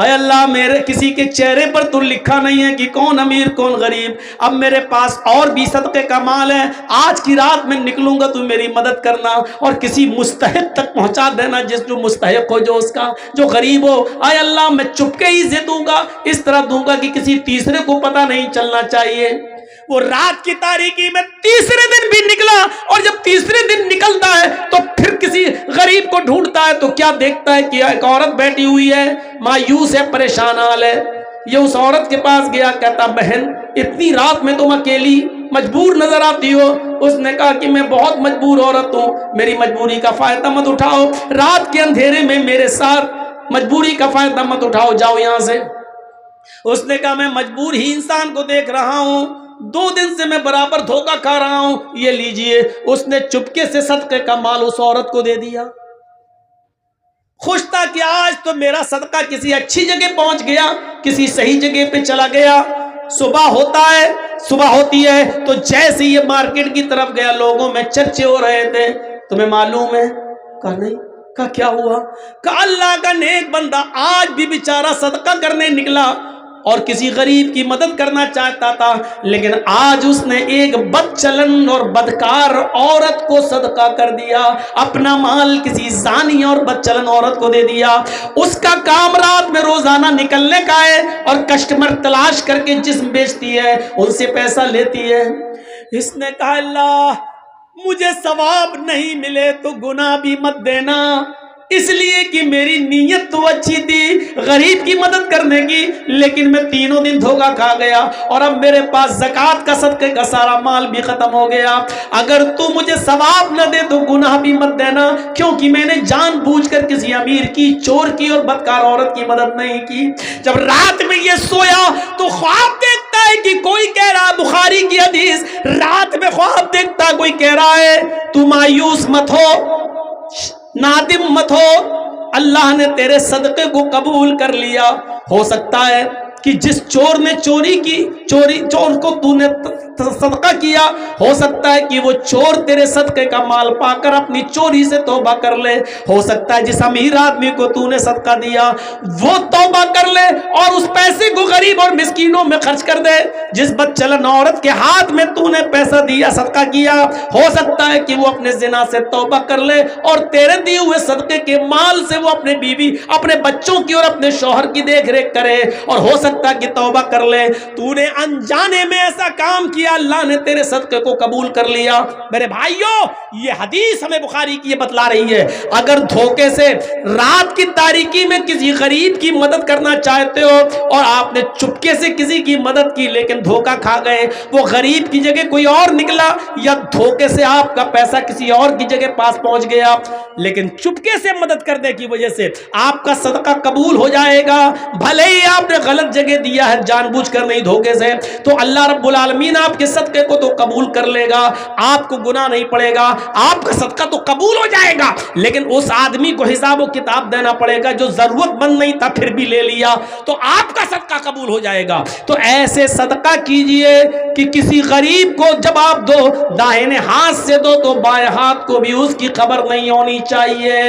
اے اللہ میرے کسی کے چہرے پر تو لکھا نہیں ہے کہ کون امیر کون غریب، اب میرے پاس اور بھی صدقے کا مال ہے، آج کی رات میں نکلوں گا تو میری مدد کرنا اور کسی مستحق تک پہنچا دینا، جو مستحق ہو، جو اس کا جو غریب ہو، اے اللہ میں چپکے ہی سے دوں گا، اس طرح دوں گا کہ کسی تیسرے کو پتہ نہیں چلنا چاہیے۔ وہ رات کی تاریکی میں تیسرے دن بھی نکلا اور جب تیسرے دن نکلتا ہے تو پھر کسی غریب کو ڈھونڈتا ہے تو کیا دیکھتا ہے کہ ایک عورت بیٹھی ہوئی ہے، مایوس ہے، پریشان حال ہے۔ یہ اس عورت کے پاس گیا، کہتا بہن اتنی رات میں تم اکیلی مجبور نظر آتی ہو؟ اس نے کہا کہ میں بہت مجبور عورت ہوں، میری مجبوری کا فائدہ مت اٹھاؤ، رات کے اندھیرے میں میرے ساتھ مجبوری کا فائدہ مت اٹھاؤ، جاؤ یہاں سے۔ اس نے کہا میں مجبور ہی انسان کو دیکھ رہا ہوں، 2 دن سے میں برابر دھوکہ کھا رہا ہوں، یہ لیجئے۔ اس نے چپکے سے صدقے کا مال اس عورت کو دے دیا، خوش تھا کہ آج تو میرا صدقہ کسی اچھی جگہ پہنچ گیا، کسی صحیح جگہ پہ چلا گیا۔ صبح ہوتی ہے تو جیسے یہ مارکیٹ کی طرف گیا، لوگوں میں چرچے ہو رہے تھے، تمہیں معلوم ہے؟ کہا نہیں۔ کہا کیا ہوا؟ کہا اللہ کا نیک بندہ آج بھی بیچارہ صدقہ کرنے نکلا اور کسی غریب کی مدد کرنا چاہتا تھا، لیکن آج اس نے ایک بد چلن اور بدکار عورت کو صدقہ کر دیا، اپنا مال کسی زانی اور بد چلن عورت کو دے دیا۔ اس کا کام رات میں روزانہ نکلنے کا ہے اور کسٹمر تلاش کر کے جسم بیچتی ہے، ان سے پیسہ لیتی ہے۔ اس نے کہا اللہ مجھے ثواب نہیں ملے تو گناہ بھی مت دینا، اس لیے کہ میری نیت تو اچھی تھی غریب کی مدد کرنے کی، لیکن میں 3 دن دھوکہ کھا گیا اور اب میرے پاس زکوٰۃ کا صدقے کا سارا مال بھی ختم ہو گیا۔ اگر تو مجھے ثواب نہ دے تو گناہ بھی مت دینا، کیونکہ میں نے جان بوجھ کر کسی امیر کی، چور کی اور بدکار عورت کی مدد نہیں کی۔ جب رات میں یہ سویا تو خواب دیکھتا ہے کہ کوئی کہہ رہا، بخاری کی حدیث، رات میں خواب دیکھتا کوئی کہہ رہا ہے تو مایوس مت ہو، نادم مت ہو، اللہ نے تیرے صدقے کو قبول کر لیا۔ ہو سکتا ہے کہ جس چور نے چور کو تو نے صدقہ کیا، ہو سکتا ہے کہ وہ چور تیرے صدقے کا مال پا کر اپنی چوری سے توبہ کر لے۔ ہو سکتا ہے جس امیر آدمی کو تو نے صدقہ دیا وہ توبہ کر لے اور اس پیسے کو غریب اور مسکینوں میں خرچ کر دے۔ جس بد چلن عورت کے ہاتھ میں تو نے پیسہ دیا، صدقہ کیا، ہو سکتا ہے کہ وہ اپنے زنا سے توبہ کر لے اور تیرے دیے ہوئے صدقے کے مال سے وہ اپنے بیوی، اپنے بچوں کی اور اپنے شوہر کی دیکھ ریکھ کرے، اور ہو سکتا ہے کہ توبہ کر لے۔ تو نے انجانے میں ایسا کام کیا، اللہ نے تیرے صدقے کو قبول کر لیا۔ میرے بھائیوں، یہ حدیث ہمیں بخاری کی یہ بتلا رہی ہے، اگر دھوکے سے رات کی تاریکی میں کسی غریب کی مدد کرنا چاہتے ہو اور آپ نے چپکے سے کسی کی مدد کی لیکن دھوکہ کھا گئے، وہ غریب کی جگہ کوئی اور نکلا، یا دھوکے سے آپ کا پیسہ کسی اور کی جگہ پاس پہنچ گیا، لیکن چپکے سے مدد کرنے کی وجہ سے آپ کا صدقہ قبول ہو جائے گا، بھلے ہی آپ نے غلط جگہ دیا ہے، جان بوجھ کر نہیں دھوکے سے، تو اللہ رب العالمین آپ کے صدقے کو تو قبول کر لے گا، آپ کو گناہ نہیں پڑے گا، آپ کا صدقہ تو قبول ہو جائے گا، لیکن اس آدمی کو حساب و کتاب دینا پڑے گا جو ضرورت مند نہیں تھا پھر بھی لے لیا، تو آپ کا صدقہ قبول ہو جائے گا۔ تو ایسے صدقہ کیجئے کہ کسی غریب کو جب آپ دو، داہنے ہاتھ سے دو تو بائیں ہاتھ کو بھی اس کی خبر نہیں ہونی چاہیے۔